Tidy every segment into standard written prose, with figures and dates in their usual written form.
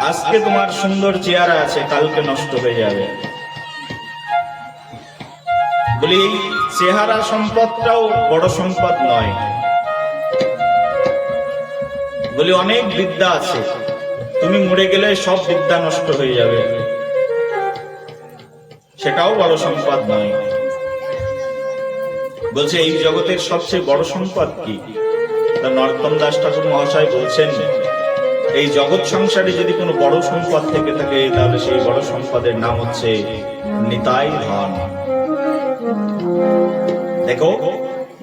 আজকে তোমার সুন্দর চেহারা আছে, কালকে নষ্ট হয়ে যাবে। বলি এই চেহারা সম্পদটাও বড় সম্পদ নয়। বলি অনেক বিদ্যা আছে, তুমি মরে গেলে সব বিদ্যা নষ্ট হয়ে যাবে, সেটাও বড় সম্পদ নয়। বলছে এই জগতের সবচেয়ে বড় সম্পদ কি? নরোত্তম দাস ঠাকুর মহাশয় বলছেন, এই জগৎ সংসারে যদি কোনো বড় সম্পদ থেকে থাকে তাহলে সেই বড় সম্পদের নাম হচ্ছে নিতাই ধন। দেখো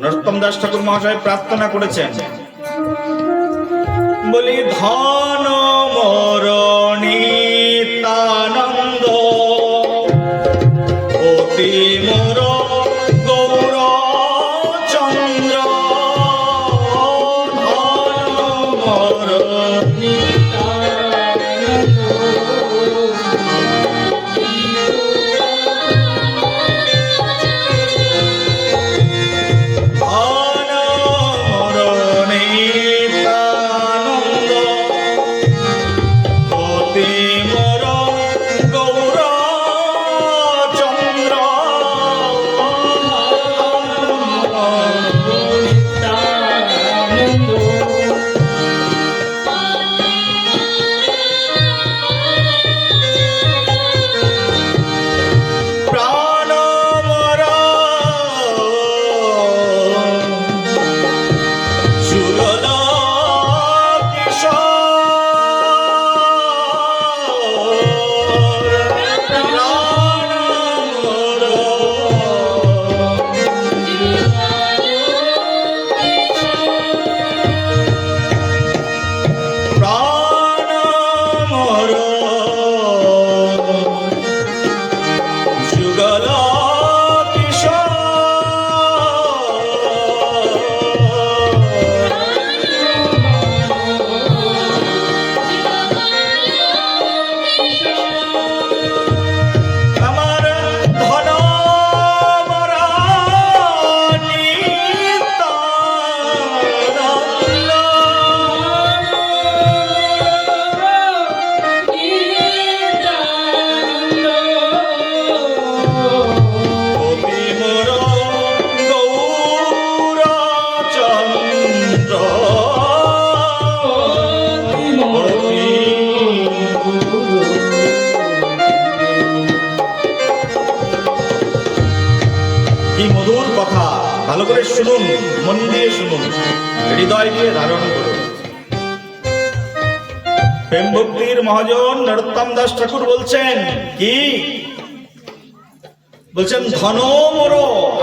নরোত্তম দাস ঠাকুর মহাশয় প্রার্থনা করেছেন, বলি ধন মোর নিতানন্দ অতি মোর গৌর চন্দ্র, ধন মোর ভালো করে শুনুন, মন দিয়ে শুনুন, হৃদয় দিয়ে ধারণ করুন। প্রেম ভক্তির মহাজন নরোত্তম দাস ঠাকুর বলছেন কি? বলছেন ধন মোর,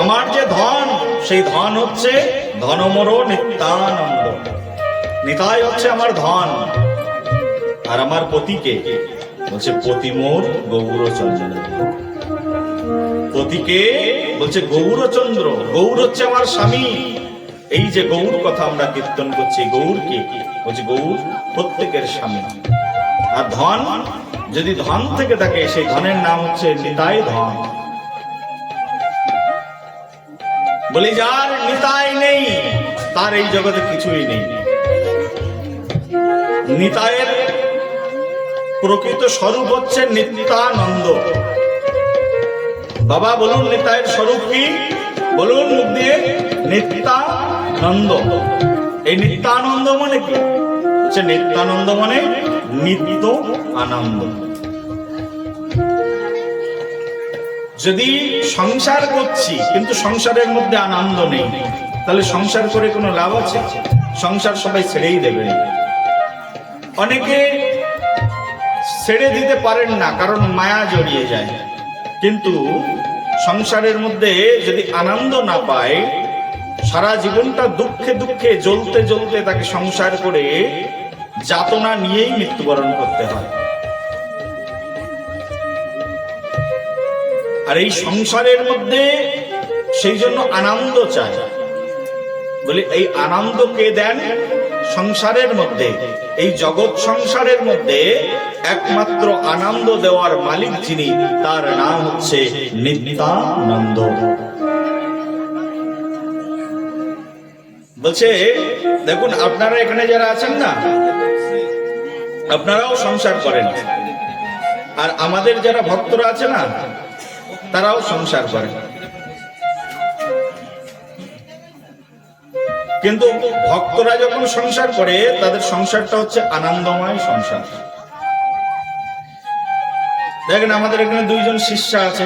আমার যে ধন সেই ধন হচ্ছে ধন মোর নিত্যানন্দ। নিতাই হচ্ছে আমার ধন, আর আমার পতিকে বলছে পতি মোর গৌরচন্দ্র। পতিকে বলছে গৌরচন্দ্র, গৌর হচ্ছে আমার স্বামী। এই যে গৌর কথা আমরা কীর্তন করছি, গৌর কি বলছে? গৌর প্রত্যেকের স্বামী। আর ধন যদি ধন থেকে থাকে সেই ধনের নাম হচ্ছে নিতাই ধন। বলি যার নিতাই নেই তার এই জগতে কিছুই নেই। নিতাইয়ের প্রকৃত স্বরূপ হচ্ছে নিত্যানন্দ। বাবা বলুন নিতাইয়ের স্বরূপ কি? বলুন মুখ দিয়ে। নিত্যানন্দ। এই নিত্যানন্দ মানে কি? হচ্ছে নিত্যানন্দ মানে নিত্য আনন্দ। যদি সংসার করছি কিন্তু সংসারের মধ্যে আনন্দ নেই, তাহলে সংসার করে কোনো লাভ আছে? সংসার সবাই ছেড়েই দেবেন। অনেকে ছেড়ে দিতে পারেন না, কারণ মায়া জড়িয়ে যায়। কিন্তু সংসারের মধ্যে যদি আনন্দ না পায়, সারা জীবনটা দুঃখে দুঃখে জ্বলতে জ্বলতে তাকে সংসার করে যাতনা নিয়েই মৃত্যুবরণ করতে হয়। আর এই সংসারের মধ্যে সেই জন্য আনন্দ চায়। বলে এই আনন্দ কে দেন? সংসারের মধ্যে, এই জগৎ সংসারের মধ্যে একমাত্র আনন্দ দেওয়ার মালিক যিনি, তার নাম হচ্ছে নিত্যানন্দ। বলছে দেখুন আপনারা এখানে যারা আছেন না, আপনারাও সংসার করেন, আর আমাদের যারা ভক্তরা আছে না, তারাও সংসার করে। কিন্তু ভক্তরা যখন সংসার করে, তাদের সংসারটা হচ্ছে আনন্দময় সংসার। দেখেন, আমাদের এখানে দুইজন শিষ্যা আছে,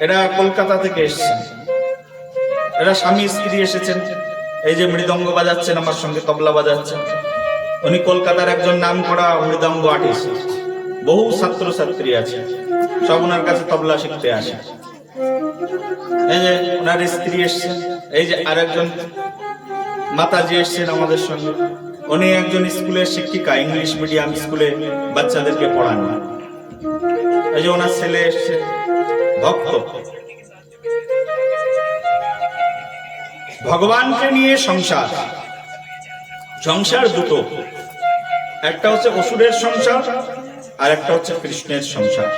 এরা কলকাতা থেকে এসেছেন। এরা স্বামী স্ত্রী এসেছেন। এই যে মৃদঙ্গ বাজাচ্ছেন, আমার সঙ্গে তবলা বাজাচ্ছেন, উনি কলকাতার একজন নামকরা মৃদঙ্গ আর্টিস্ট। বহু ছাত্র ছাত্রী আছে, সব ওনার কাছে তবলা শিখতে আসে। এই যে ওনার স্ত্রী এসছেন। এই যে আরেকজন মাতাজি এসছেন আমাদের সঙ্গে, উনি একজন স্কুলের শিক্ষিকা, ইংলিশ মিডিয়াম স্কুলে বাচ্চাদেরকে পড়ান। এই যে ওনার ছেলে এসছে, ভক্ত। ভগবানকে নিয়ে সংসার, সংসার দুটো, একটা হচ্ছে অসুরের সংসার আর একটা হচ্ছে কৃষ্ণের সংসার।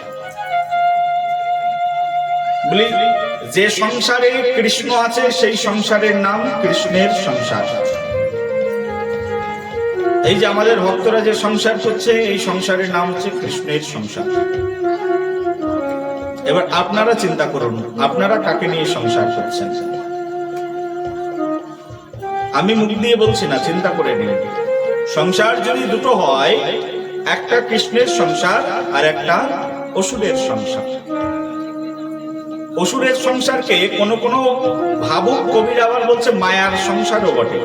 বলি, যে সংসারে কৃষ্ণ আছে সেই সংসারের নাম কৃষ্ণের সংসার। এই যে আমাদের ভক্তরা যে সংসার করছে, এই সংসারের নাম হচ্ছে কৃষ্ণের সংসার। এবার আপনারা চিন্তা করুন, আপনারা কাকে নিয়ে সংসার করছেন। আমি মুখ দিয়ে বলছি না, চিন্তা করে নিন। সংসার যদি দুটো হয়, একটা কৃষ্ণের সংসার আর একটা অসুরের সংসার। অসুরের সংসারকে কোনো কোনো ভাবুক কবির আবার বলছে মায়ার সংসারও বটে।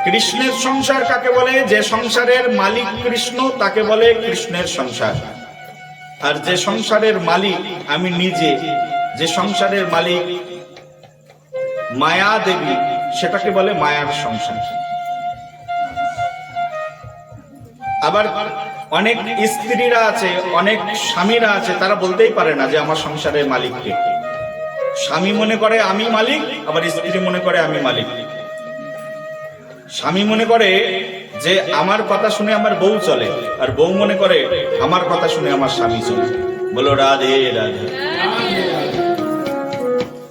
কৃষ্ণের সংসার কাকে বলে? যে সংসারের মালিক কৃষ্ণ, তাকে বলে কৃষ্ণের সংসার। আর যে সংসারের মালিক আমি নিজে, যে সংসারের মালিক মায়া দেবী, সেটাকে বলে মায়ার সংসার। আবার অনেক স্ত্রীরা আছে, অনেক স্বামীরা আছে, তারা বলতেই পারে না যে আমার সংসারের মালিক কে। স্বামী মনে করে আমি মালিক, আবার স্ত্রী মনে করে আমি মালিক। স্বামী মনে করে যে আমার কথা শুনে আমার বউ চলে, আর বউ মনে করে আমার কথা শুনে আমার স্বামী চলে। বলো রাধে রাধে।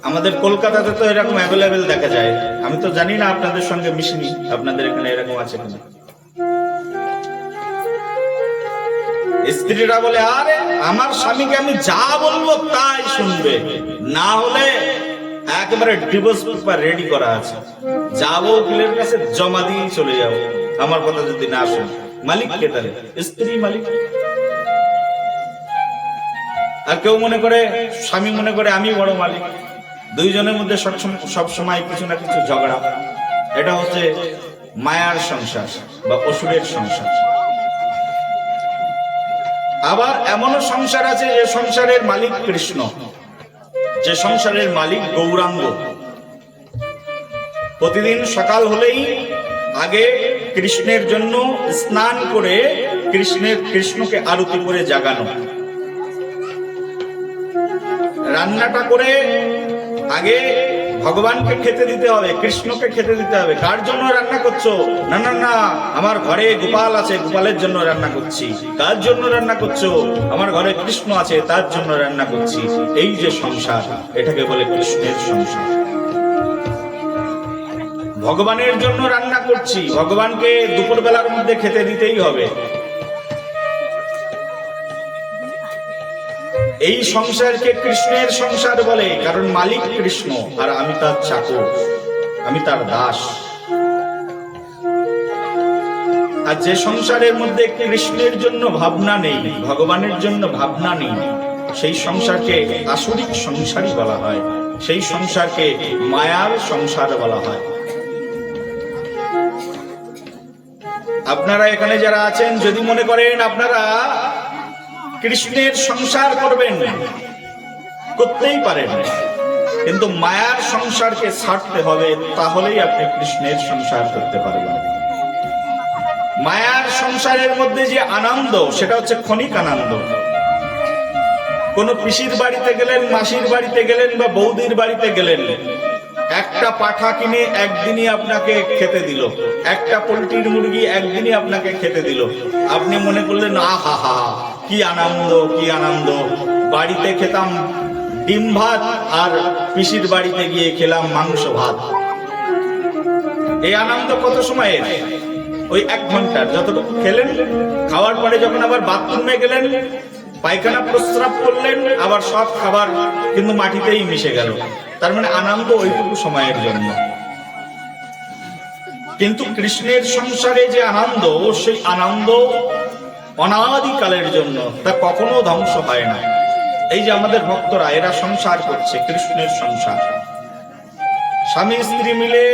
আমাদের কলকাতাতে তো এরকম অ্যাভেলেবেল দেখা যায়। আমি তো জানি না আপনাদের সঙ্গে মিশিনি, আপনাদের এখানে এরকম আছে কিনা। স্ত্রীরা বলে, আরে আমার স্বামীকে আমি যা বলবো তাই শুনবে, না হলে একেবারে ডিভোর্স পেপার রেডি করা আছে, যাবো উকিলের কাছে জমা দিয়ে চলে যাবো আমার কথা যদি না শুনে। মালিক কে তাহলে? স্ত্রী মালিক। আর কেউ মনে করে, স্বামী মনে করে আমি বড় মালিক। দুইজনের মধ্যে সব সময় কিছু না কিছু ঝগড়া। এটা হচ্ছে মায়ার সংসার বা অসুরের সংসার। আবার এমনও সংসার আছে যে সংসারের মালিক কৃষ্ণ, যে সংসারের মালিক গৌরাঙ্গ। প্রতিদিন সকাল হলেই আগে কৃষ্ণের জন্য স্নান করে কৃষ্ণকে আরতি করে জাগানো, রান্নাটা করে আগে ভগবানকে খেতে দিতে হবে, কৃষ্ণকে খেতে দিতে হবে। কার জন্য রান্না করছো? না না না, আমার ঘরে গোপাল আছে, গোপালের জন্য রান্না করছি। কার জন্য রান্না করছো? আমার ঘরে কৃষ্ণ আছে, তার জন্য রান্না করছি। এই যে সংসার, এটাকে বলে কৃষ্ণের সংসার। ভগবানের জন্য রান্না করছি, ভগবানকে দুপুর বেলার মধ্যে খেতে দিতেই হবে। এই সংসারকে কৃষ্ণের সংসার বলে, কারণ মালিক কৃষ্ণ আর আমি তার চাকর, আমি তার দাস। আর যে সংসারের মধ্যে কৃষ্ণের জন্য ভাবনা নেই, ভগবানের জন্য ভাবনা নেই, সেই সংসারকে আসরিক সংসারই বলা হয়, সেই সংসারকে মায়ার সংসার বলা হয়। আপনারা এখানে যারা আছেন, যদি মনে করেন আপনারা কৃষ্ণের সংসার করবেন, করতেই পারেন, কিন্তু মায়ার সংসারকে ছাড়তে হবে, তাহলেই আপনি কৃষ্ণের সংসার করতে পারবেন। মায়ার সংসারের মধ্যে যে আনন্দ, সেটা হচ্ছে ক্ষণিক আনন্দ। কোন পিসির বাড়িতে গেলেন, মাসির বাড়িতে গেলেন বা বৌদির বাড়িতে গেলেন, একটা পাঠা কিনে একদিনই আপনাকে খেতে দিল, একটা পোল্ট্রির মুরগি একদিনই আপনাকে খেতে দিল। আপনি মনে করলেন আহা হা, কি আনন্দ, কি আনন্দ। বাড়িতে খেতাম ডিম ভাত, আর পিসির বাড়িতে গিয়ে খেলাম মাংস ভাত। এই আনন্দ কত সময়ের? ওই 1 ঘন্টার। যতটুকু খেলেন, খাওয়ার পরে যখন আবার বাথরুমে গেলেন, পায়খানা প্রস্রাব করলেন, আবার সব খাবার কিন্তু মাটিতেই মিশে গেল। তার মানে আনন্দ ওইটুকু সময়ের জন্য। কিন্তু কৃষ্ণের সংসারে যে আনন্দ, সেই আনন্দ অনাদিকালের জন্য, তা কখনো ধ্বংস হয় না। এই যে আমাদের ভক্তরা, এরা সংসার করছে, কৃষ্ণের সংসার। স্বামী স্ত্রী মিলে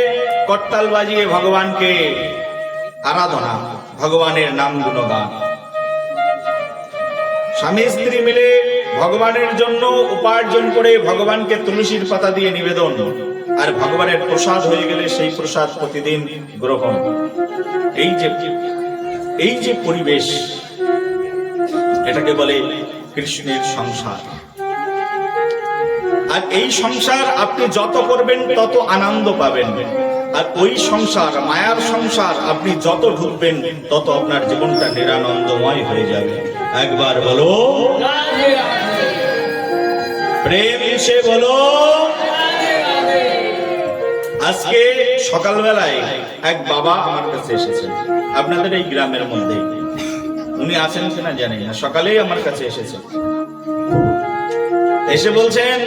করতাল বাজিয়ে ভগবানকে আরাধনা, ভগবানের নাম গুণগান। স্বামী স্ত্রী মিলে ভগবানের জন্য উপার্জন করে ভগবানকে তুলসীর পাতা দিয়ে নিবেদন, আর ভগবানের প্রসাদ হয়ে গেলে সেই প্রসাদ প্রতিদিন গ্রহণ। এই যে পরিবেশ, এটাকে বলে কৃষ্ণের সংসার। আর এই সংসার আপনি যত করবেন তত আনন্দ পাবেন। আর ওই সংসার, মায়ার সংসার, আপনি যত ঢুকবেন তত আপনার জীবনটা নিরানন্দময় হয়ে যাবে। একবার বলো প্রেম সে বলো। আজকে সকালবেলায় এক বাবা আমার কাছে এসেছেন, আপনাদের এই গ্রামের মধ্যে। উনি আছেন কিনা জানি না, সকালেই আমার কাছে এসেছেন। এসে বলছেন,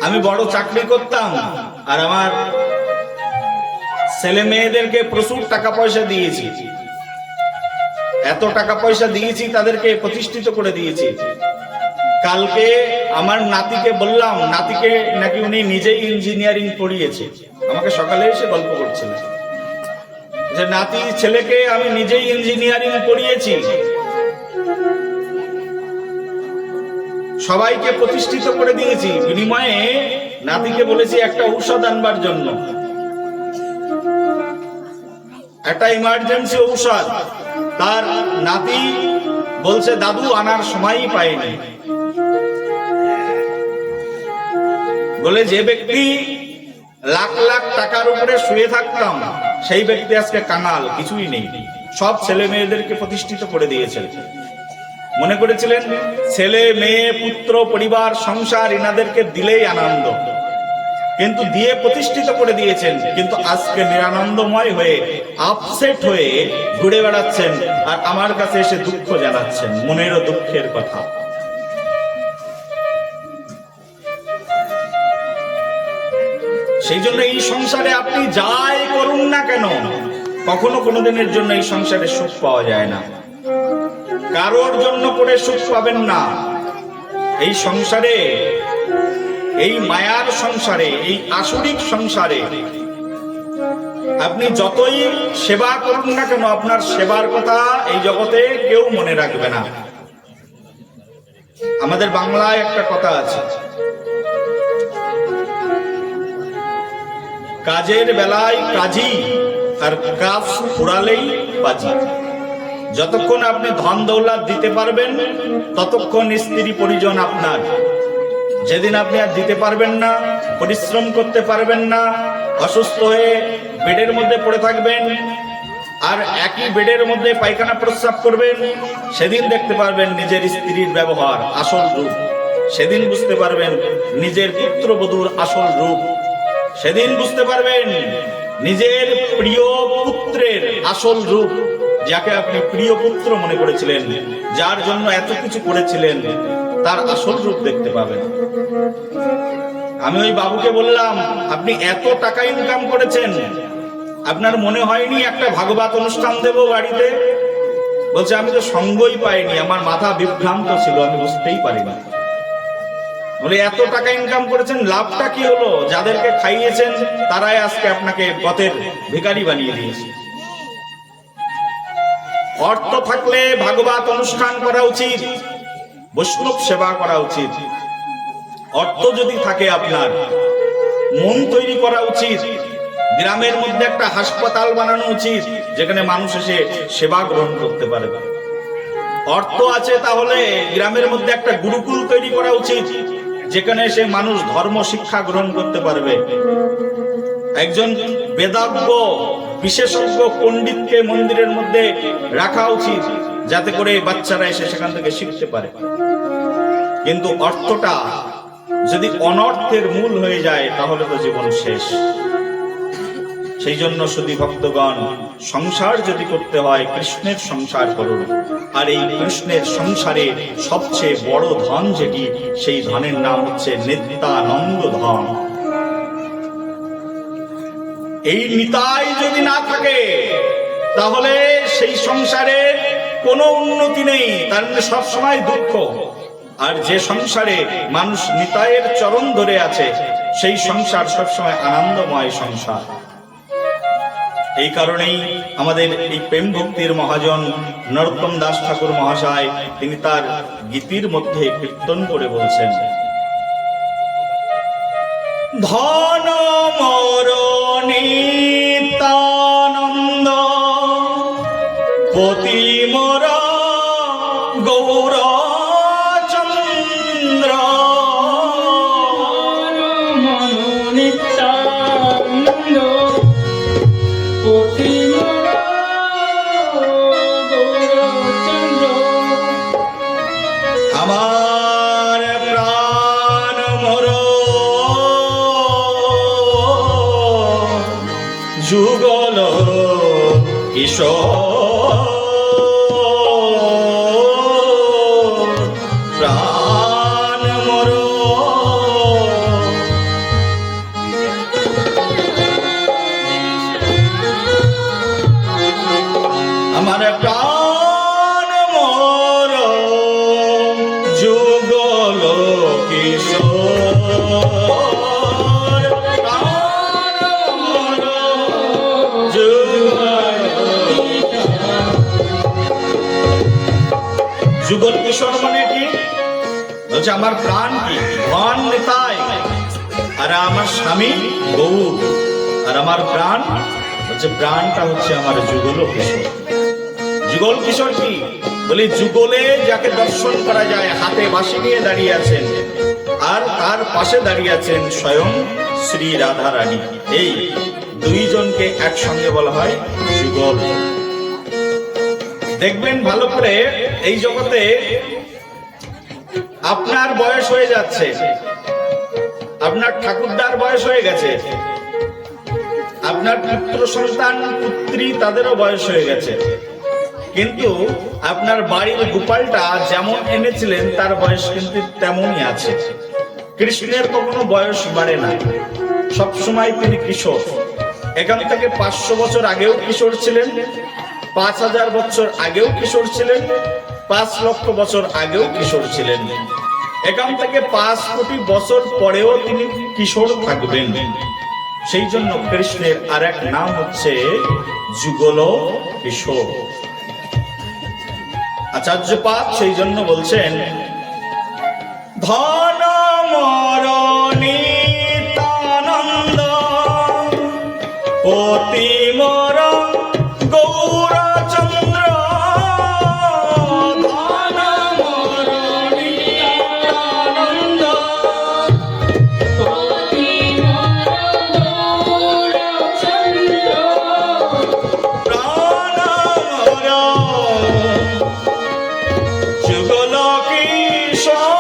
আমি বড় চাকরি করতাম, আর আমার ছেলে মেয়েদেরকে প্রচুর টাকা পয়সা দিয়েছি। এত টাকা পয়সা দিয়েছি, তাদেরকে প্রতিষ্ঠিত করে দিয়েছি। কালকে আমার নাতিকে বললাম, নাতিকে নাকি উনি নিজেই ইঞ্জিনিয়ারিং পড়িয়েছে। আমাকে সকালে এসে গল্প করছিলেন যে নাতি ছেলেকে আমি নিজেই ইঞ্জিনিয়ারিং পড়িয়েছি, সবাইকে প্রতিষ্ঠিত করে দিয়েছি। বিনিময়ে নাতিকে বলেছি একটা ঔষধ আনবার জন্য, একটা ইমার্জেন্সি ঔষধ। তার নাতি বলছে, দাদু আনার সময়ই পাইনি। বলে, যে ব্যক্তি লাখ লাখ টাকার উপরে শুয়ে থাকতাম, সেই ব্যক্তি আজকে কাঙাল, কিছুই নেই। সব ছেলে মেয়েদেরকে প্রতিষ্ঠিত করে দিয়েছেন। মনে করেছিলেন ছেলে মেয়ে পুত্র পরিবার সংসার এনাদেরকে দিলেই আনন্দ, কিন্তু দিয়ে প্রতিষ্ঠিত করে দিয়েছেন। কিন্তু আজকে নিরানন্দময় হয়ে, আপসেট হয়ে ঘুরে বেড়াচ্ছেন, আর আমার কাছে এসে দুঃখ জানাচ্ছেন, মনেরও দুঃখের কথা। সেই জন্য এই সংসারে আপনি যাই করুন না কেন, কখনো কোনোদিনের জন্য এই সংসারে সুখ পাওয়া যায় না। কারোর জন্য করে সুখ পাবেন না। এই সংসারে, এই মায়ার সংসারে, এই আসরিক সংসারে আপনি যতই সেবা করুন না কেন, আপনার সেবার কথা এই জগতে কেউ মনে রাখবে না। আমাদের বাংলায় একটা কথা আছে, কাজের বেলায় কাজী, আর কাজ ফুরালেই বাজি। যতক্ষণ আপনি ধন দৌলত দিতে পারবেন, ততক্ষণ স্ত্রী পরিজন আপনার। যেদিন আপনি আর দিতে পারবেন না, পরিশ্রম করতে পারবেন না, অসুস্থ হয়ে বেডের মধ্যে পড়ে থাকবেন, আর একই বেডের মধ্যে পায়খানা প্রস্রাব করবেন, সেদিন দেখতে পারবেন নিজের স্ত্রীর ব্যবহার আসল রূপ। সেদিন বুঝতে পারবেন নিজের পুত্রবধূর আসল রূপ। সেদিন বুঝতে পারবেন নিজের প্রিয় পুত্রের আসল রূপ, যাকে আপনি প্রিয় পুত্র মনে করেছিলেন, যার জন্য এত কিছু করেছিলেন, তার আসল রূপ দেখতে পাবেন। আমি ওই বাবুকে বললাম, আপনি এত টাকা ইনকাম করেছেন, আপনার মনে হয়নি একটা ভাগবত অনুষ্ঠান দেব বাড়িতে? বলছে, আমি তো সঙ্গই পাইনি, আমার মাথা বিভ্রান্ত ছিল, আমি বুঝতেই পারি না। বলে, এত টাকা ইনকাম করেছেন, লাভটা কি হলো? যাদেরকে খাইয়েছেন তারাই আজকে আপনাকে পথের ভিখারি বানিয়ে দিয়েছে। অর্থ থাকলে ভাগবত অনুষ্ঠান করা উচিত, বৈষ্ণব সেবা করা উচিত। অর্থ যদি থাকে, আপনার মন তৈরি করা উচিত। গ্রামের মধ্যে একটা হাসপাতাল বানানো উচিত, যেখানে মানুষ এসে সেবা গ্রহণ করতে পারে। অর্থ আছে তাহলে গ্রামের মধ্যে একটা গুরুকুল তৈরি করা উচিত, যেখানে এসে মানুষ ধর্ম শিক্ষা গ্রহণ করতে পারবে। একজন বেদাজ্ঞ বিশেষজ্ঞ পণ্ডিতকে মন্দিরের মধ্যে রাখা উচিত, যাতে করে বাচ্চারা এসে সেখান থেকে শিখতে পারে। কিন্তু অর্থটা যদি অনর্থের মূল হয়ে যায়, তাহলে তো জীবন শেষ। সেই জন্য শুধু ভক্তগণ, সংসার যদি করতে হয় কৃষ্ণের সংসার করুন। আর এই কৃষ্ণের সংসারে সবচেয়ে বড় ধন যেটি, সেই ধনের নাম হচ্ছে নিত্যানন্দ ধন। এই নিতাই যদি না থাকে তাহলে সেই সংসারে কোনো উন্নতি নেই, তার মানে সবসময় দুঃখ। আর যে সংসারে মানুষ নিতাইয়ের চরণ ধরে আছে সেই সংসার সবসময় আনন্দময় সংসার। এই কারণেই আমাদের এই প্রেম ভক্তির মহাজন নরোত্তম দাস ঠাকুর মহাশয় তিনি তার গীতির মধ্যে কীর্তন করে বলছেন, ধন মোর নিত্যানন্দ পতি মোর গৌর চন্দ্র, নিত্যানন্দ পতি মোর গৌরচন্দ্র, আমার প্রাণ মোর যুগল কিশোর, প্রাণ মোর আমার প্রাণ মোর যুগল কিশোর, প্রাণ মোর যুগল কিশোর মানে কি বলছে, আমার প্রাণ কি ধন নিতাই, আর আমার স্বামী গৌর, আর আমার প্রাণ হচ্ছে, প্রাণটা হচ্ছে আমার যুগল কিশোর। যুগল কিশোর কি বলি, যুগলে যাকে দর্শন করা যায়, হাতে বাঁশি নিয়ে দাঁড়িয়ে আছেন, আর তার পাশে দাঁড়িয়ে আছেন স্বয়ং শ্রী রাধা রানী। এই দুইজনকে একসঙ্গে বলা হয় যুগল। দেখবেন ভালো করে, এই জগতে আপনার বয়স হয়ে যাচ্ছে, আপনার ঠাকুরদার বয়স হয়ে গেছে, আপনার পুত্র সন্তান পুত্রী তাদেরও বয়স হয়ে গেছে, কিন্তু আপনার বাড়ির গোপালটা যেমন এনেছিলেন তার বয়স কিন্তু তেমনই আছে। কৃষ্ণের কখনো বয়স বাড়ে না, সবসময় তিনি কিশোর। এখান থেকে 500 বছর আগেও কিশোর ছিলেন, 5000 বছর আগেও কিশোর ছিলেন, 5 লক্ষ বছর আগেও কিশোর ছিলেন, এখান থেকে 5 কোটি বছর পরেও তিনি কিশোর থাকবেন। সেই জন্য কৃষ্ণের আর এক নাম হচ্ছে যুগল কিশোর। আচার্যপাদ সেই জন্য বলছেন, ধন মোর নিত্যানন্দ পতি মোর গৌরচন্দ্র, ধন মোর নিত্যানন্দ পতি মোর গৌরচন্দ্র, প্রাণ মোর যুগল কিশোর,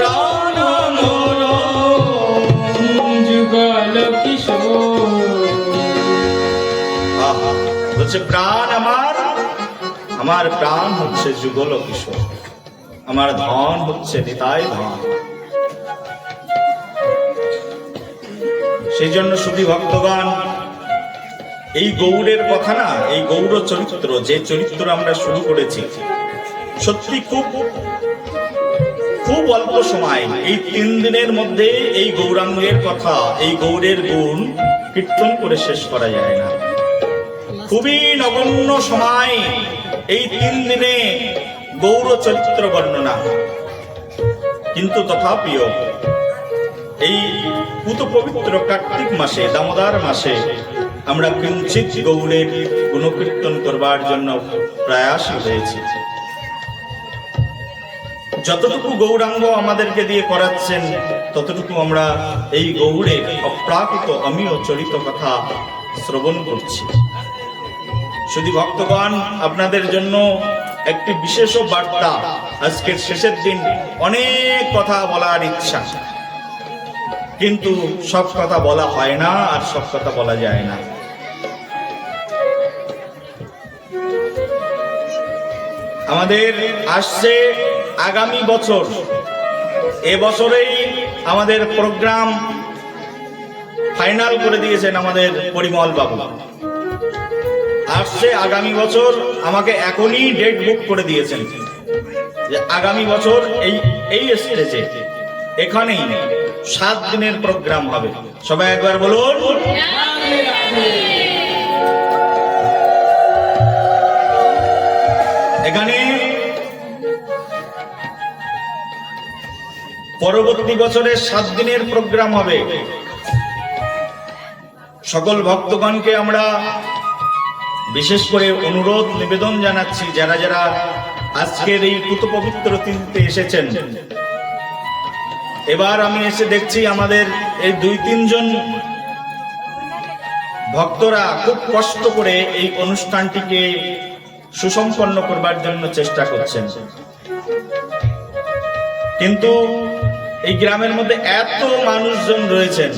প্রাণ মোর যুগল কিশোর। আহা, বলছে প্রাণ আমার, আমার প্রাণ হচ্ছে যুগল কিশোর, আমার ধন হচ্ছে নিতাই ধন। সেই জন্য শুধু ভক্তগণ, এই গৌড়ের কথা না, এই গৌর চরিত্র, যে চরিত্র আমরা শুরু করেছি, সত্যি খুব খুব অল্প সময়, এই 3 দিনের মধ্যে এই গৌরাঙ্গের কথা, এই গৌরের গুণ কীর্তন করে শেষ করা যায় না। খুবই নগণ্য সময় এই 3 দিনে গৌর চরিত্র বর্ণনা, কিন্তু তথাপিও এই পুত পবিত্র কার্তিক মাসে, দামোদর মাসে আমরা কিঞ্চিত গৌরের গুণকীর্তন করবার জন্য প্রয়াসী হয়েছি। যতটুকু গৌরাঙ্গ আমাদেরকে দিয়ে করাচ্ছেন ততটুকু আমরা এই গৌড়ের অপ্রাকৃত অমীয় চরিত কথা শ্রবণ করছি। শুধু ভক্তগণ, আপনাদের জন্য একটি বিশেষ বার্তা, আজকের শেষের দিন অনেক কথা বলার ইচ্ছা, কিন্তু সব কথা বলা হয় না আর সব কথা বলা যায় না। আমাদের আসছে আগামী বছর, এবছরেই আমাদের প্রোগ্রাম ফাইনাল করে দিয়েছেন আমাদের পরিমল বাবু। আসছে আগামী বছর, আমাকে এখনই ডেট বুক করে দিয়েছেন যে আগামী বছর এই স্টেজে এখানেই 7 দিনের প্রোগ্রাম হবে। সবাই একবার বলুন। এখানে পরবর্তী বছরে 7 দিনের প্রোগ্রাম হবে। সকল ভক্তগণকে আমরা বিশেষ করে অনুরোধ নিবেদন জানাচ্ছি, যারা যারা আজকের এই পুত পবিত্র তিথিতে এসেছেন। এবার আমি এসে দেখছি আমাদের এই 2-3 জন ভক্তরা খুব কষ্ট করে এই অনুষ্ঠানটিকে সুসম্পন্ন করবার জন্য চেষ্টা করছেন, কিন্তু এই গ্রামের মধ্যে এত মানুষজন রয়েছেন,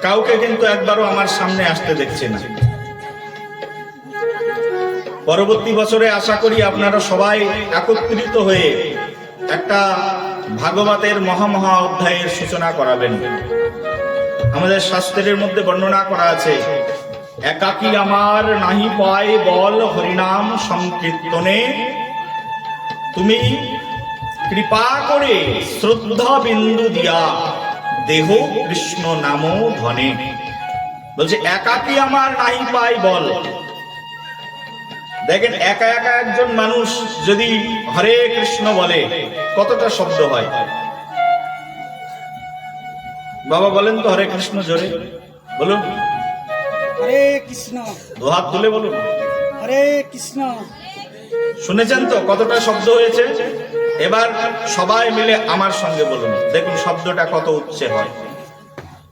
কাউকে কিন্তু একবারও আমার সামনে আসতে দেখছি না। পরবর্তী বছরে আশা করি আপনারা সবাই একত্রিত হয়ে একটা ভাগবতের মহা অধ্যায়ের সূচনা করাবেন। আমাদের শাস্ত্রের মধ্যে বর্ণনা করা আছে, একাকী আমার নাহি পায় বল হরিনাম সংকীর্তনে, তুমি কৃপা করে শ্রদ্ধা বিন্দু দিয়া দেহ কৃষ্ণ নাম ধনে। বলছে একাকী আমার নাহি পায় বল। দেখেন, একা একা একজন মানুষ যদি হরে কৃষ্ণ বলে কতটা শব্দ হয়। বাবা বলেন তো হরে কৃষ্ণ জোরে বলুন। হরে কৃষ্ণ। দুহাত তুলে বলুন হরে কৃষ্ণ। শুনেছেন তো কতটা শব্দ হয়েছে? এবার সবাই মিলে আমার সঙ্গে বলুন, দেখুন শব্দটা কত উচ্চে হয়।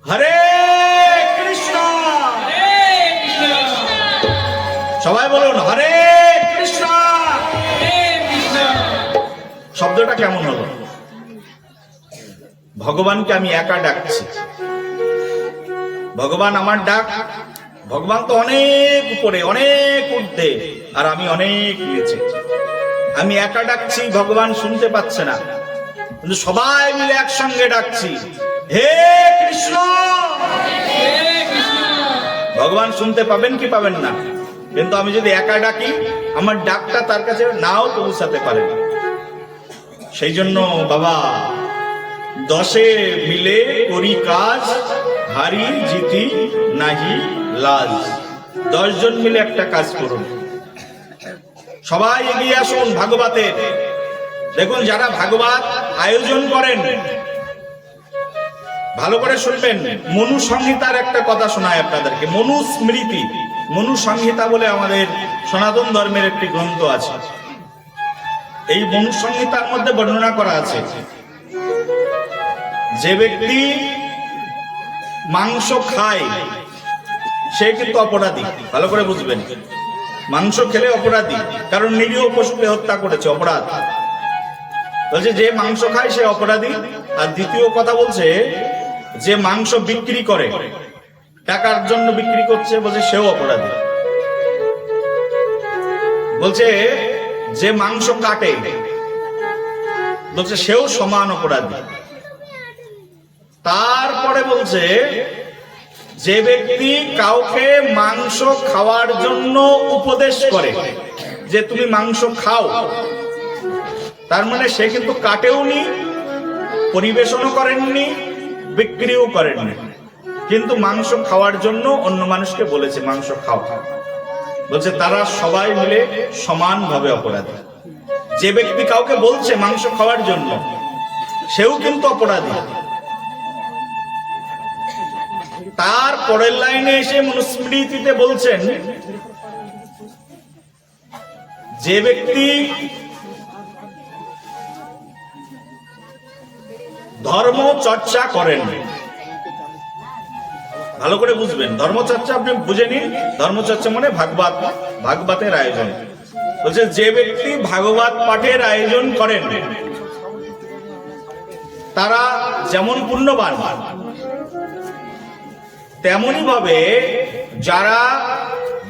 হরে কৃষ্ণ। সবাই বলুন হরে কৃষ্ণ। শব্দটা কেমন হলো? ভগবানকে আমি একা ডাকছি, ভগবান আমার ডাক। ভগবান তো অনেক উপরে, অনেক ঊর্ধ্বে, আর আমি অনেক নিচে। আমি একা ডাকছি, ভগবান শুনতে পাচ্ছে না, কিন্তু সবাই মিলে একসঙ্গে ডাকছি হে কৃষ্ণ। ভগবান শুনতে পাবেন কি পাবেন না? কিন্তু আমি যদি একা ডাকি, আমার ডাকটা তার কাছে নাও পৌঁছাতে পারে। সেই জন্য বাবা, 10 মিলে করি কাজ, হারি জিতি নাহি লাজ। 10 জন মিলে একটা কাজ করুন। সবাই এগিয়ে আসুন ভাগবতের। দেখুন, যারা ভাগবত আয়োজন করেন, ভালো করে শুনবেন। মনু সংহিতার একটা কথা শোনায় আপনাদেরকে। মনুস্মৃতি, মনু সংহিতা বলে আমাদের সনাতন ধর্মের একটি গ্রন্থ আছে। এই মনু সংহিতার মধ্যে বর্ণনা করা আছে, যে ব্যক্তি মাংস খায় সে কিন্তু অপরাধী। ভালো করে বুঝবেন, মাংস খেলে অপরাধী, কারণ নিরীহ পশুকে হত্যা করেছে, অপরাধ। বলছে যে মাংস খায় সে অপরাধী। আর দ্বিতীয় কথা বলছে, যে মাংস বিক্রি করে, টাকার জন্য বিক্রি করছে, বলছে সেও অপরাধী। বলছে যে মাংস কাটে, বলছে সেও সমান অপরাধী। তারপরে বলছে যে ব্যক্তি কাউকে মাংস খাওয়ার জন্য উপদেশ করে যে তুমি মাংস খাও, তার মানে সে কিন্তু কাটেওনি, পরিবেশনও করেননি, বিক্রিও করেননি, কিন্তু মাংস খাওয়ার জন্য অন্য মানুষকে বলেছে মাংস খাও। বলছে তারা সবাই মিলে সমানভাবে অপরাধী। যে ব্যক্তি কাউকে বলছে মাংস খাওয়ার জন্য, সেও কিন্তু অপরাধী। তার পরের লাইনে এসে মনুস্মৃতিতে বলছেন, যে ব্যক্তি ধর্ম চর্চা করেন, ভালো করে বুঝবেন, ধর্মচর্চা আপনি বুঝে নিন। ধর্মচর্চা মানে ভাগবত, ভাগবতের আয়োজন। বলছে যে ব্যক্তি ভাগবত পাঠের আয়োজন করেন, তারা যেমন পুণ্যবান, তেমনি ভাবে যারা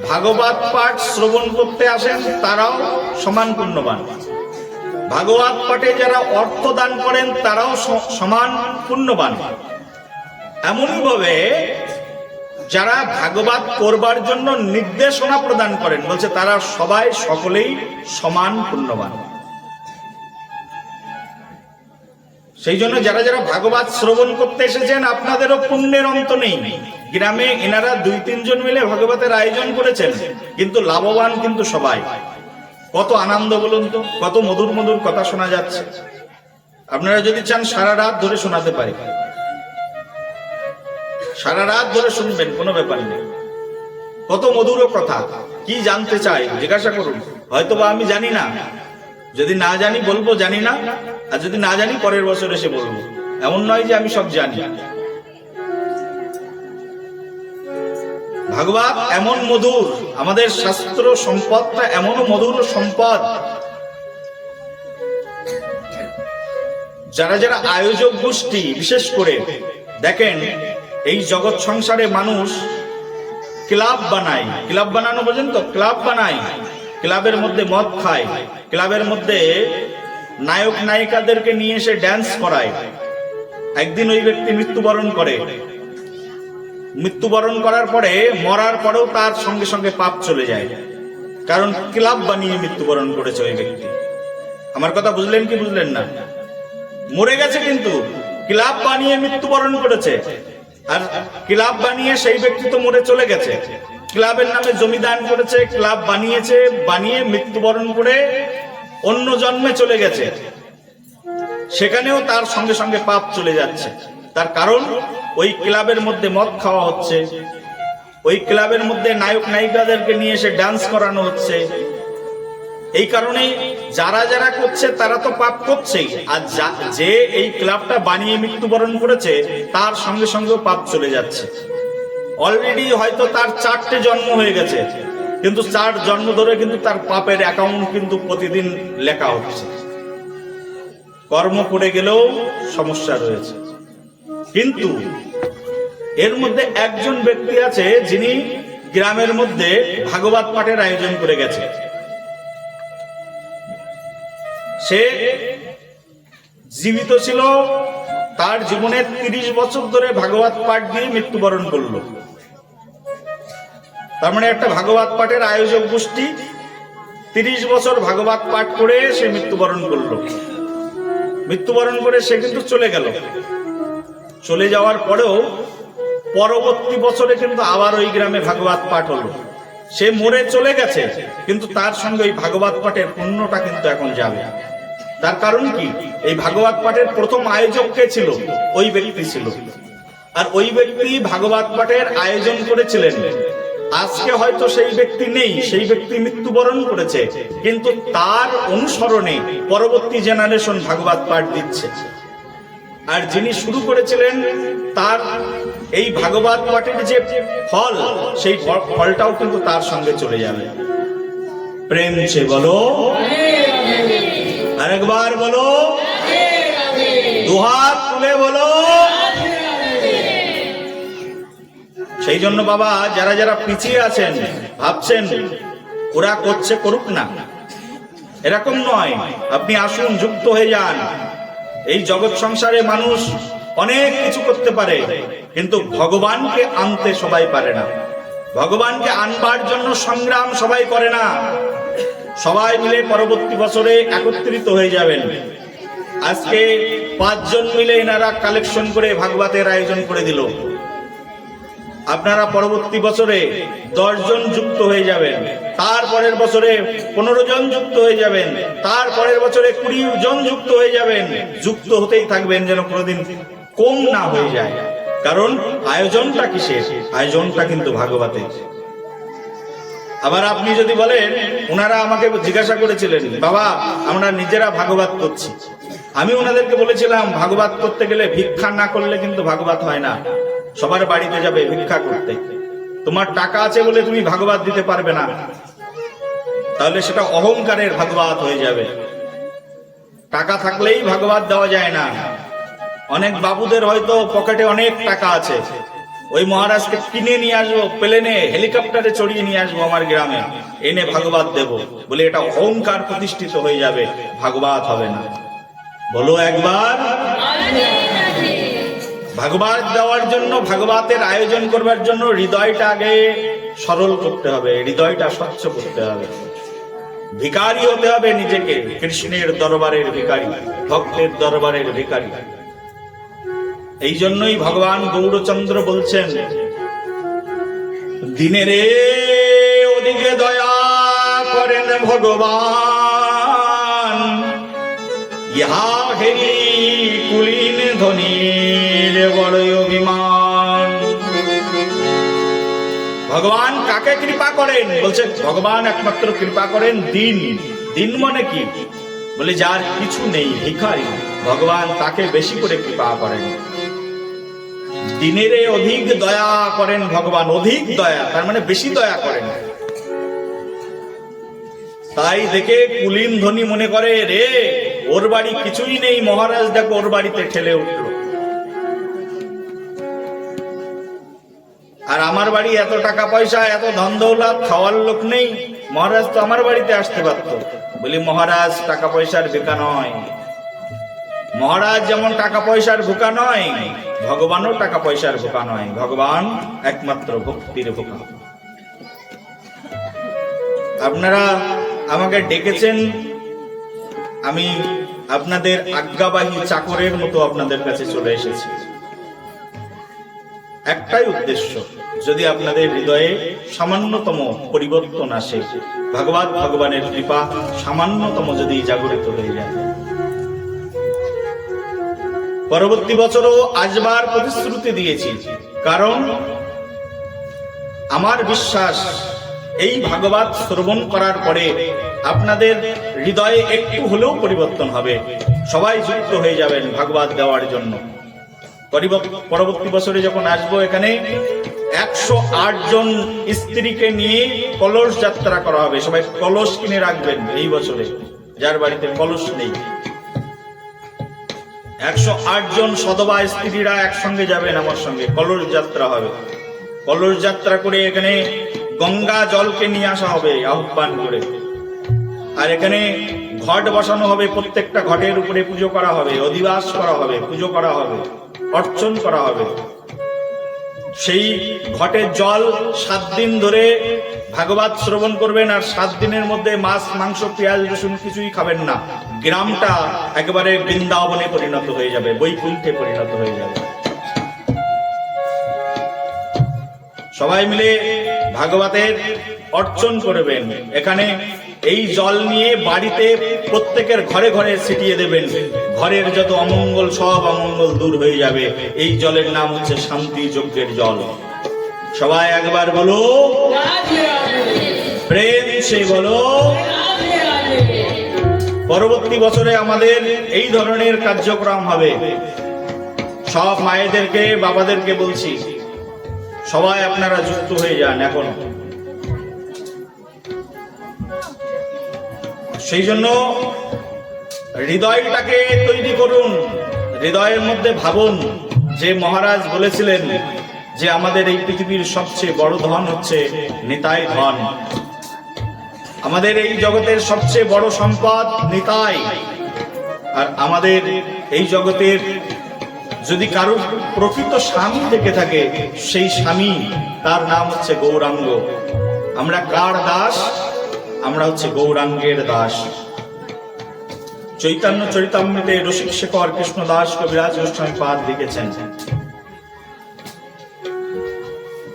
ভাগবত পাঠ শ্রবণ করতে আসেন তারাও সমান পুণ্যবান। ভাগবত পাঠে যারা অর্থ দান করেন তারাও সমান পুণ্যবান। এমনই ভাবে যারা ভাগবত করবার জন্য নির্দেশনা প্রদান করেন, বলছে তারা সবাই সকলেই সমান পুণ্যবান। সেই জন্য যারা যারা ভাগবত শ্রবণ করতে এসেছেন আপনাদেরও পুণ্যের অন্ত নেই। গ্রামে এনারা 2-3 জন মিলে ভাগবতের আয়োজন করেছেন, কিন্তু লাভবান কিন্তু সবাই। কত আনন্দ বলুন তো, কত মধুর মধুর কথা শোনা যাচ্ছে। আপনারা যদি চান সারা রাত ধরে শোনাতে পারি, সারা রাত ধরে শুনবেন, কোনো ব্যাপার নেই। কত মধুর কথা, কি জানতে চাই জিজ্ঞাসা করুন। হয়তোবা আমি জানি না, যদি না জানি বলবো জানি না, আর যদি না জানি পরের বছর এসে বলবো। এমন নয় যে আমি সব জানি। ভাগবত এমন মধুর, আমাদের শাস্ত্র সম্পদটা এমন মধুর সম্পদ। যারা যারা আয়োজক গোষ্ঠী, বিশেষ করে দেখেন এই জগৎ সংসারে মানুষ ক্লাব বানায়। ক্লাব বানানো বোঝেন তো? ক্লাব বানায়, ক্লাবের মধ্যে মদ খায়, ক্লাবের মধ্যে নায়ক নায়িকাদেরকে নিয়ে এসে ড্যান্স করায়। একদিন ওই ব্যক্তি মৃত্যুবরণ করে। মৃত্যুবরণ করার পরে, মরার পরেও তার সঙ্গে সঙ্গে পাপ চলে যায়, কারণ ক্লাব বানিয়ে মৃত্যুবরণ করেছে ওই ব্যক্তি। আমার কথা বুঝলেন কি বুঝলেন না? মরে গেছে কিন্তু ক্লাব বানিয়ে মৃত্যুবরণ করেছে। আর ক্লাব বানিয়ে সেই ব্যক্তি তো মরে চলে গেছে, ক্লাবের নামে জমি দান করেছে, ক্লাব বানিয়েছে, বানিয়ে মৃত্যুবরণ করে অন্য জন্মে চলে গেছে। সেখানেও তার সঙ্গে সঙ্গে পাপ চলে যাচ্ছে। তার কারণ ওই ক্লাবের মধ্যে মদ খাওয়া হচ্ছে, ওই ক্লাবের মধ্যে নায়ক নায়িকাদেরকে নিয়ে এসে ডান্স করানো হচ্ছে। এই কারণেই যারা যারা করছে তারা তো পাপ করছেই, আর যে এই ক্লাবটা বানিয়ে মৃত্যুবরণ করেছে তার সঙ্গে সঙ্গেও পাপ চলে যাচ্ছে। অলরেডি হয়তো তার 4টে জন্ম হয়ে গেছে, কিন্তু 4 জন্ম ধরে কিন্তু তার পাপের অ্যাকাউন্ট কিন্তু প্রতিদিন লেখা হচ্ছে। কর্ম করে গেলেও সমস্যা রয়েছে। কিন্তু এর মধ্যে একজন ব্যক্তি আছে যিনি গ্রামের মধ্যে ভাগবত পাঠের আয়োজন করে গেছে। সে জীবিত ছিল, তার জীবনে 30 বছর ধরে ভাগবত পাঠ দিয়ে মৃত্যুবরণ করলো। তার মানে একটা ভাগবত পাঠের আয়োজক গোষ্ঠী 30 বছর ভাগবত পাঠ করে সে মৃত্যুবরণ করলো। মৃত্যুবরণ করে সে কিন্তু চলে গেল। চলে যাওয়ার পরেও পরবর্তী বছরে কিন্তু আবার ওই গ্রামে ভাগবত পাঠ হলো। সে মরে চলে গেছে, কিন্তু তার সঙ্গে ওই ভাগবত পাঠের পুণ্যটা কিন্তু এখন যাবে। তার কারণ কি? এই ভাগবত পাঠের প্রথম আয়োজক কে ছিল? ওই ব্যক্তি ছিল। আর ওই ব্যক্তি ভাগবত পাঠের আয়োজন করেছিলেন। আজকে হয়তো সেই ব্যক্তি নেই, সেই ব্যক্তি মৃত্যুবরণ করেছে, কিন্তু তার অনুসরণে পরবর্তী জেনারেশন ভাগবত পাঠ দিচ্ছে। আর যিনি শুরু করেছিলেন তার এই ভাগবত পাঠের যে ফল, সেই ফলটাও কিন্তু তার সঙ্গে চলে যাবে। প্রেম সে বলো, আরেকবার বলো, দুহাত তুলে বলো। সেই জন্য বাবা, যারা যারা পিছিয়ে আছেন, ভাবছেন ওরা করছে, করুক না, এরকম নয়। আপনি আসুন, যুক্ত হয়ে যান। এই জগৎ সংসারে মানুষ অনেক কিছু করতে পারে, কিন্তু ভগবানকে আনতে সবাই পারে না। ভগবানকে আনবার জন্য সংগ্রাম সবাই করে না। সবাই মিলে পরবর্তী বছরে একত্রিত হয়ে যাবেন। আজকে 5 জন মিলে এনারা কালেকশন করে ভাগবতের আয়োজন করে দিল। আপনারা পরবর্তী বছরে 10 জন যুক্ত হয়ে যাবেন, তারপরের বছরে 15 জন যুক্ত হয়ে যাবেন, তারপরের বছরে 20 জন যুক্ত হয়ে যাবেন। যুক্ত হতেই থাকবেন, যেন কোনোদিন কম না হয়ে যায়। কারণ আয়োজনটা কিসের? আয়োজনটা কিন্তু ভাগবতের। আবার আপনি যদি বলেন, ওনারা আমাকে জিজ্ঞাসা করেছিলেন, বাবা আমরা নিজেরা ভাগবত করছি। আমি ওনাদেরকে বলেছিলাম, ভাগবত করতে গেলে ভিক্ষা না করলে কিন্তু ভাগবত হয় না। সবার বাড়িতে যাবে ভিক্ষা করতে। তোমার টাকা আছে বলে তুমি ভাগবত দিতে পারবে না, তাহলে সেটা অহংকারের ভাগবত হয়ে যাবে। টাকা থাকলেই ভাগবত দেওয়া যায় না। অনেক বাবুদের হয়তো পকেটে অনেক টাকা আছে, ওই মহারাজকে কিনে নিয়ে আসবো, প্লেনে হেলিকপ্টারে চড়িয়ে নিয়ে আসবো আমার গ্রামে, এনে ভাগবত দেব, বলে এটা অহংকার প্রতিষ্ঠিত হয়ে যাবে, ভাগবত হবে না। বলো একবার। ভাগবত দেওয়ার জন্য, ভাগবতের আয়োজন করবার জন্য হৃদয়টা আগে সরল করতে হবে, হৃদয়টা স্বচ্ছ করতে হবে, ভিখারি হতে হবে নিজেকে, কৃষ্ণের দরবারের ভিখারি, ভক্তের দরবারের ভিখারি। এই জন্যই ভগবান গৌরচন্দ্র বলছেন, দিনের ওদিকে দয়া করেন ভগবান, ইহা হেরি কুলীন ধনীর বড় অভিমান। ভগবান কাকে কৃপা করেন? বলছে ভগবান একমাত্র কৃপা করেন দিন। দিন মানে কি? বলে যার কিছু নেই, ভিখারি, ভগবান তাকে বেশি করে কৃপা করেন। দিনের অধিক দয়া করেন ভগবান, অধিক দয়া তার মানে বেশি দয়া করেন। তাই দেখে কুলীন ধনী মনে করে, রে ওর বাড়ি কিছুই নেই, মহারাজ দেখো ওর বাড়িতে ঠেলে উঠল, আর আমার বাড়ি এত টাকা পয়সা, এত ধন দৌলত, খাওয়ার লোক নেই, মহারাজ তো আমার বাড়িতে আসতে পারত। বলি মহারাজ টাকা পয়সার ভিকা নয়, মহারাজ যেমন টাকা পয়সার ভোকা নয়, ভগবানও টাকা পয়সার ভোকা নয়, ভগবান একমাত্র ভক্তির ভোকা। আপনারা আমাকে ডেকেছেন, আমি আপনাদের আজ্ঞাবাহী চাকরের মতো আপনাদের কাছে চলে এসেছি। একটাই উদ্দেশ্য, যদি আপনাদের হৃদয়ে সামান্যতম পরিবর্তন আসে, ভগবানের কৃপা সামান্যতম যদি জাগরিত হয়ে যায়, পরবর্তী বছরও আসবার প্রতিশ্রুতি দিয়েছি। কারণ আমার বিশ্বাস, এই ভাগবত শ্রবণ করার পরে আপনাদের হৃদয়ে একটু হলেও পরিবর্তন হবে, সবাই যুক্ত হয়ে যাবেন ভাগবত দেওয়ার জন্য। পরবর্তী বছরে যখন আসবো, এখানে 108 জন স্ত্রীকে নিয়ে কলস যাত্রা করা হবে। সবাই কলস কিনে রাখবেন এই বছরে, যার বাড়িতে কলস নেই। 108 জন সধবা স্ত্রীরা একসঙ্গে যাবেন আমার সঙ্গে, কলস যাত্রা হবে। কলস যাত্রা করে এখানে গঙ্গা জলকে নিয়ে আসা হবে আহ্বান করে, আর এখানে ঘট বসানো হবে, প্রত্যেকটা ঘটের উপরে পুজো করা হবে, অধিবাস করা হবে, পুজো করা হবে, অর্চন করা হবে। সেই ঘটের জল 7 দিন ধরে ভাগবত শ্রবণ করবেন, আর 7 দিনের মধ্যে মাছ মাংস পেঁয়াজ রসুন কিছুই খাবেন না। গ্রামটা একেবারে বৃন্দাবনে পরিণত হয়ে যাবে, বৈকুণ্ঠে পরিণত হয়ে যাবে। সবাই মিলে ভাগবতের অর্চন করবেন। এখানে এই জল নিয়ে বাড়িতে প্রত্যেকের ঘরে ঘরে ছিটিয়ে দেবেন, ঘরের যত অমঙ্গল সব অমঙ্গল দূর হয়ে যাবে। এই জলের নাম হচ্ছে শান্তি যজ্ঞের জল। সবাই একবার বলো প্রেম সে বলো। পরবর্তী বছরে আমাদের এই ধরনের কার্যক্রম হবে। সব মায়েদেরকে বাবাদেরকে বলছি, সবাই আপনারা যুক্ত হয়ে যান এখন। সেই জন্য হৃদয়টাকে তৈরি করুন, হৃদয়ের মধ্যে ভাবুন যে মহারাজ বলেছিলেন যে আমাদের এই পৃথিবীর সবচেয়ে বড় ধন হচ্ছে নিতাই ধন। আমাদের এই জগতের সবচেয়ে বড় সম্পদ নিতাই। আর আমাদের এই জগতের যদি কারোর প্রকৃত স্বামী থেকে থাকে, সেই স্বামী তার নাম হচ্ছে গৌরাঙ্গ। আমরা কার দাস? আমরা হচ্ছে গৌরাঙ্গের দাস। চৈতন্য চরিতামৃতে রসিক শেখর কৃষ্ণদাস কবিরাজ গোস্বামী পাদ লিখেছেন,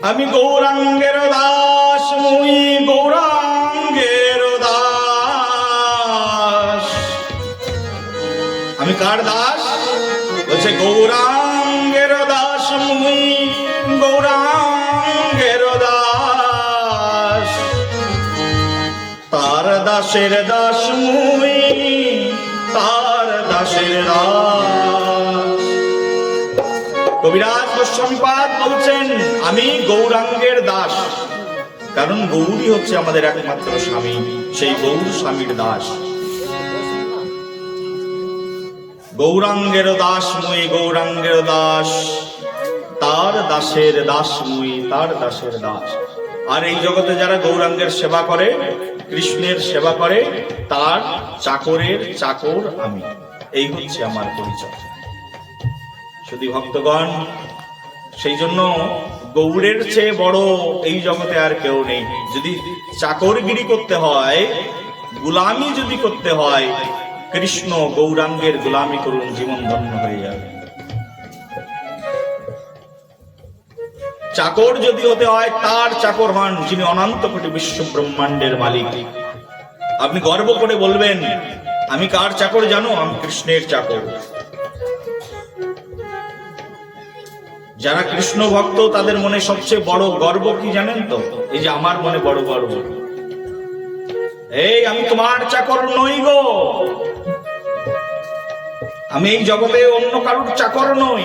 আমি গৌরাঙ্গের দাস, মুই গৌরাঙ্গের দাস। আমি কার দাস? বলছে গৌরাঙ্গের দাস, মুই গৌরাঙ্গের দাস। তার দাসের দাস মুই, তার দাসের দাস। কবিরাজ গোস্বামী পাদ বলছেন আমি গৌরাঙ্গের দাস, কারণ গৌরী হচ্ছে আমাদের একমাত্র স্বামী, সেই গৌর স্বামীর দাস। গৌরাঙ্গের দাস মুই, গৌরাঙ্গের দাস, তার দাসের দাস মুই, তার দাসের দাস। আর এই জগতে যারা গৌরাঙ্গের সেবা করে, কৃষ্ণের সেবা করে, তার চাকরের চাকর আমি। এই হচ্ছে আমার পরিচয়। শুধু ভক্তগণ, সেই জন্য গৌড়ের চেয়ে বড় এই জগতে আর কেউ নেই। যদি চাকরগিরি করতে হয়, গোলামি যদি করতে হয়, কৃষ্ণ গৌরাঙ্গের গোলামি করুন, জীবন ধন্য হয়ে যাবে। চাকর যদি হতে হয়, তার চাকর হন যিনি অনন্ত কোটি বিশ্ব ব্রহ্মাণ্ডের মালিক। আপনি গর্ব করে বলবেন, আমি কার চাকর জানো? আমি কৃষ্ণের চাকর। যারা কৃষ্ণ ভক্ত তাদের মনে সবচেয়ে বড় গর্ব কি জানেন তো? এই যে আমার মনে বড় গর্ব, এই আমি তোমার চাকর নই গো, আমি এই জগতে অন্য কারোর চাকর নই,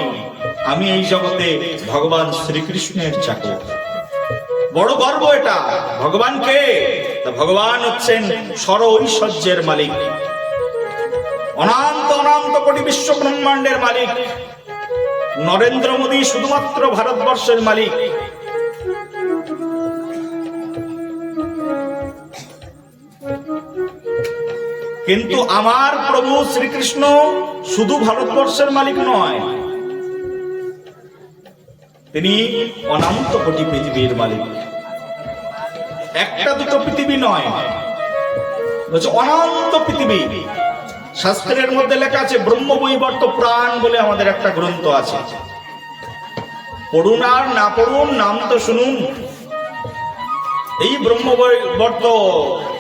আমি এই জগতে ভগবান শ্রীকৃষ্ণের চাকর। বড় গর্ব এটা। ভগবান কে? ভগবান হচ্ছেন সর ঐশ্বর্যের মালিক, অনন্ত অনন্ত কোটি বিশ্ব ব্রহ্মাণ্ডের মালিক। নরেন্দ্র মোদী শুধুমাত্র ভারতবর্ষের মালিক। কিন্তু আমার প্রভু শ্রীকৃষ্ণ শুধু ভারতবর্ষের মালিক নয়, তিনি অনন্ত কোটি পৃথিবীর মালিক। একটা দুটো পৃথিবী নয়, বলছে অনন্ত পৃথিবী। শাস্ত্রের মধ্যে লেখা আছে, ব্রহ্মবৈবর্ত পুরাণ বলে আমাদের একটা গ্রন্থ আছে। পড়ুন আর না পড়ুন, নাম তো শুনুন। এই ব্রহ্মবৈবর্ত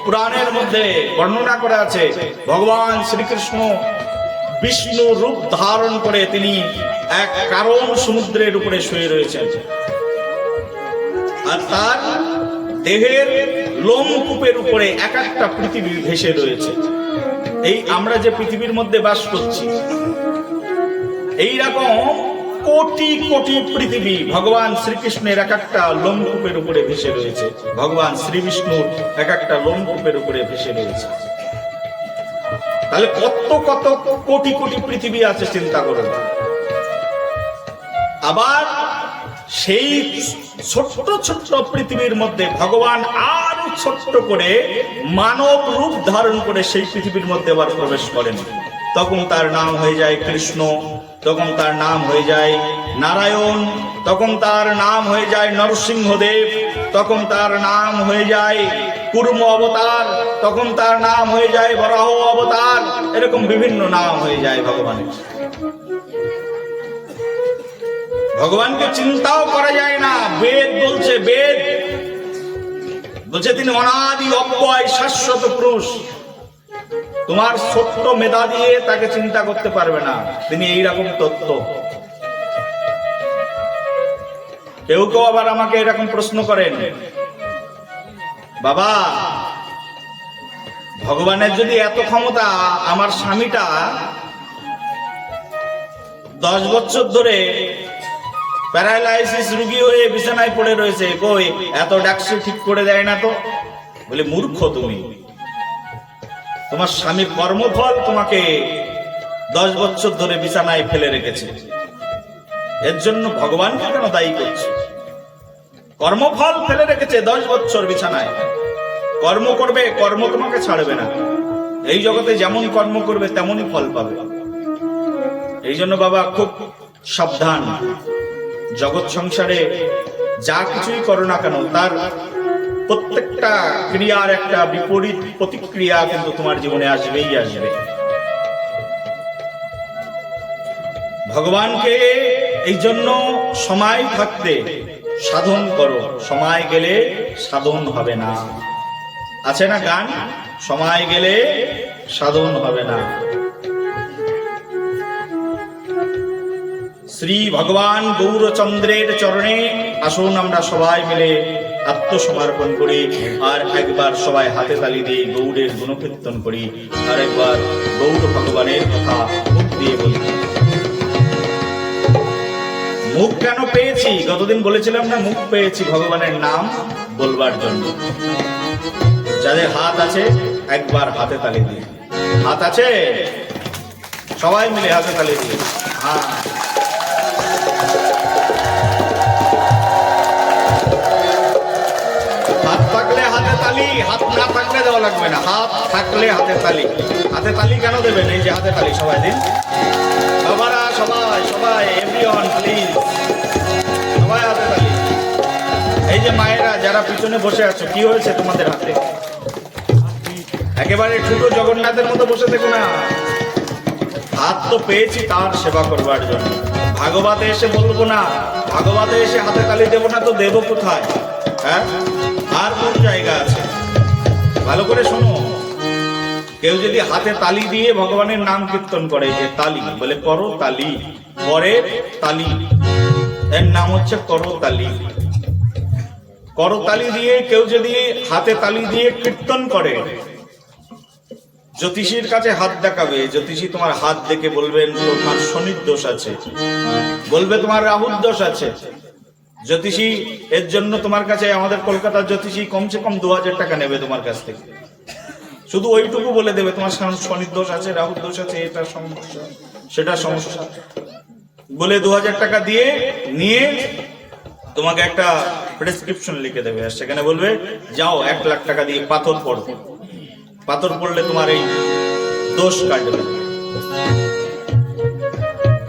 পুরাণের মধ্যে বর্ণনা করা আছে, ভগবান শ্রীকৃষ্ণ বিষ্ণু রূপ ধারণ করে তিনি এক কারণ সমুদ্রের উপরে শুয়ে রয়েছেন, আর তার দেহের লোমকূপের উপরে এক একটা পৃথিবী ভেসে রয়েছে। এই আমরা যে পৃথিবীর মধ্যে বাস করছি, এইরকম কোটি কোটি পৃথিবী ভগবান শ্রীকৃষ্ণের এক একটা লোমকূপের উপরে ভেসে রয়েছে, ভগবান শ্রী বিষ্ণুর এক একটা লোমকূপের উপরে ভেসে রয়েছে। তাহলে কত কত কোটি কোটি পৃথিবী আছে চিন্তা করুন। আবার সেই ছোট্ট ছোট্ট পৃথিবীর মধ্যে ভগবান আরো ছোট্ট করে মানব রূপ ধারণ করে সেই পৃথিবীর মধ্যে আবার প্রবেশ করেন। তখন তার নাম হয়ে যায় কৃষ্ণ, তখন তার নাম হয়ে যায় নারায়ণ, তখন তার নাম হয়ে যায় নরসিংহদেব, তখন তার নাম হয়ে যায় কুর্ম অবতার, তখন তার নাম হয়ে যায় বরাহ অবতার। এরকম বিভিন্ন নাম হয়ে যায় ভগবানের। ভগবানকে চিন্তাও করা যায় না। বেদ বলছে, বেদ বলছে তিনি অনাদি অব্যয় শাশ্বত পুরুষ। তোমার ছোট্ট মেধা দিয়ে তাকে চিন্তা করতে পারবে না, তিনি এইরকম তত্ত্ব। কেউ কেউ আবার আমাকে এরকম প্রশ্ন করেন, বাবা ভগবানের যদি এত ক্ষমতা, আমার স্বামীটা 10 বছর ধরে প্যারালাইসিস রোগী হয়ে বিছানায় পড়ে রয়েছে, কই এত ডাক্তার ঠিক করে দেয় না তো? বলে মূর্খ তুমি, তোমার স্বামীর কর্মফল তোমাকে 10 বছর ধরে বিছানায় ফেলে রেখেছে, এর জন্য ভগবানকে কেন দায়ী করছে? কর্মফল ফেলে রেখেছে 10 বছর বিছানায়। কর্ম করবে, কর্ম তোমাকে ছাড়বে না। এই জগতে যেমন কর্ম করবে তেমনই ফল পাবে। এই জন্য বাবা খুব সাবধান। জগৎ সংসারে যা কিছুই করো না কেন, তার প্রত্যেকটা ক্রিয়ার একটা বিপরীত প্রতিক্রিয়া কিন্তু তোমার জীবনে আসবেই আসবে। ভগবানকে এই জন্য সময় থাকতে সাধন করো, সময় গেলে সাধন হবে না। আছে না গান, সময় গেলে সাধন হবে না। শ্রী ভগবান গৌরচন্দ্রের চরণে আসুন আমরা সবাই মিলে আত্মসমর্পণ করি, আর একবার সবাই হাতে তালি দিয়ে গৌড়ের গুণকীর্তন করি, আর একবার গৌর ভগবানের কথা মুখ দিয়ে বলি। মুখ কেন পেয়েছি? গতদিন বলেছিলাম না, মুখ পেয়েছি ভগবানের নাম বলবার জন্য। যাদের হাত আছে একবার হাতে তালি দিয়ে। হাত আছে? সবাই মিলে হাতে তালি দিয়ে। হ্যাঁ, হাত থাকলে হাতে তালি, হাত না থাকলে দেওয়া লাগবে না। হাত থাকলে হাতে তালি। হাতে তালি কেন দেবেন? এই যে হাতে তালি সবাই দিন, বাবারা সবাই সবাই, এভরিওয়ান প্লিজ, সবাই হাতে তালি। এই যে মায়েরা যারা পিছনে বসে আছো, কি হয়েছে তোমাদের হাতে? একেবারে ছোট জগন্নাথের মতো বসে থেকো না। হাত তো পেয়েছি তার সেবা করবার জন্য। ভাগবতে এসে বলবো না, ভাগবতে এসে হাতে তালি দেবো না, তো দেবো কোথায়? হ্যাঁ, আর কোন জায়গা আছে? ভালো করে শোনো, কেউ যদি হাতে তালি দিয়ে ভগবানের নাম কীর্তন করে, যে তালি বলে করো তালি, করে তালি, এর নাম হচ্ছে করো তালি। করতালি দিয়ে কেউ যদি হাতে তালি দিয়ে কীর্তন করে, জ্যোতিষীর কাছে হাত দেখাবে, জ্যোতিষী তোমার হাত দেখে বলবেন তোমার শনির দোষ আছে, বলবে তোমার রাহুর দোষ আছে। জ্যোতিষী এর জন্য তোমার কাছে, আমাদের কলকাতার জ্যোতিষী কমসে কম 2000 টাকা নেবে তোমার কাছ থেকে। শুধু ওইটুকু বলে দেবে তোমার শনির দোষ আছে, রাহুর দোষ আছে, এটা সমস্যা সেটা সমস্যা বলে 2000 টাকা দিয়ে নিয়ে তোমাকে একটা প্রেসক্রিপশন লিখে দেবে। আর সেখানে বলবে যাও 1 লাখ টাকা দিয়ে পাথর পড়ো, পাথর পড়লে তোমার এই দোষ কাটবে।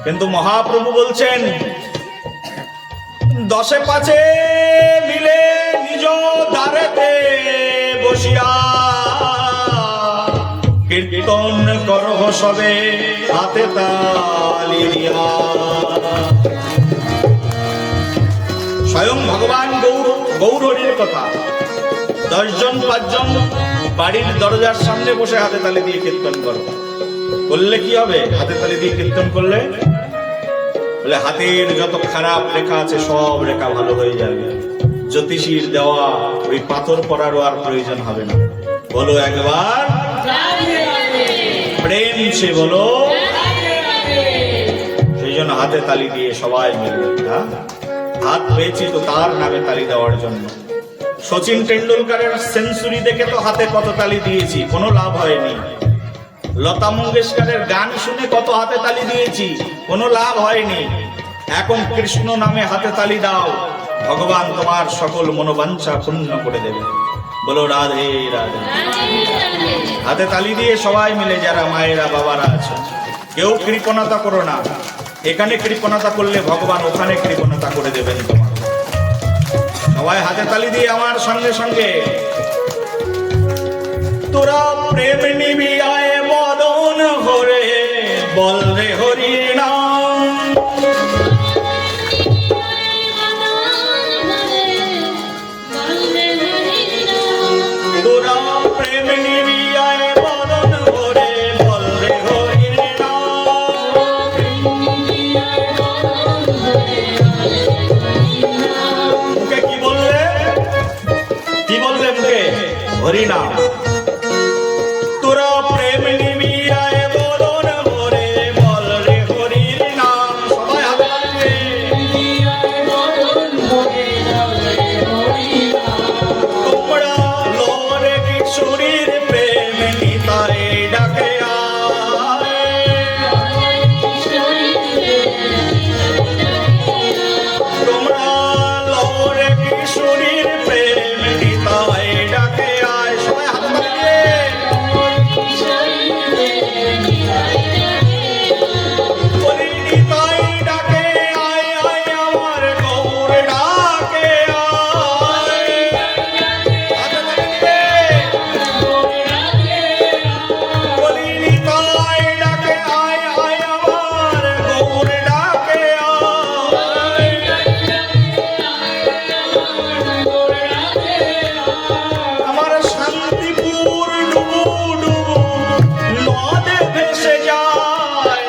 কিন্তু মহাপ্রভু বলছেন 10-5 মিলে নিজ দ্বারেতে বসিয়া কীর্তন করো সবে হাতে তালি দিয়া। স্বয়ং ভগবান গৌর হরির কথা। 10 জন 5 জন বাড়ির দরজার সামনে বসে হাতে তালি দিয়ে কীর্তন করো। করলে কি হবে? হাতে তালি দিয়ে কীর্তন করলে বলে হাতের যত খারাপ রেখা আছে সব রেখা ভালো হয়ে যাবে। জ্যোতিষীর দেওয়া ওই পাথর পড়ারও আর প্রয়োজন হবে না। বলো একবার প্রেম সে বলো। সেই জন্য হাতে তালি দিয়ে সবাই মিলে, হাত পেয়েছি তো তার নামে তালি দেওয়ার জন্য। সচিন টেন্ডুলকারের সেঞ্চুরি দেখে তো হাতে কত তালি দিয়েছি, কোনো লাভ হয়নি। লতা মঙ্গেশকরের গান শুনে কত হাতে তালি দিয়েছি, কোনো লাভ হয়নি। এখন কৃষ্ণ নামে হাতে তালি দাও, ভগবান তোমার সকল মনোবাঞ্ছা পূর্ণ করে দেবে। বলো রাধে রাধে। হাতে তালি দিয়ে সবাই মিলে, যারা মায়েরা বাবারা আছে, কেউ কৃপণতা করো না। এখানে কৃপণতা করলে ভগবান ওখানে কৃপণতা করে দেবেন তোমার। সবাই হাতে তালি দিয়ে আমার সঙ্গে সঙ্গে, তোরা প্রেম নিবি আয় বদন হরে, বল রে হরি নাম। তোরা প্রেম নিবি আয় বদন হরে, বল রে হরি নাম। মুখে কি বললে? কি বললে মুখে? হরি নাম। তোরা প্রেম নিবি আয় বদন হরে, বল রে হরি নাম। সবাই হাতে তালি দিয়ে। তোমরা লোরে কিশোরীর প্রেম নিতাই ডাকে আয়। তোমরা লোরে কিশোরীর প্রেম নিতাই ডাকে আয়। সবাই হাতে তালি দিয়ে। বলি নিতাই ডাকে আয়, আয় আমার গৌর ডাকে আয়। হাতে তালি দিয়ে। বলি নিতাই ডাকে আয়, আয় আমার গৌর ডাকে আয়। আমার শান্তিপুর ডুবু ডুবু নদে ভেসে যায়।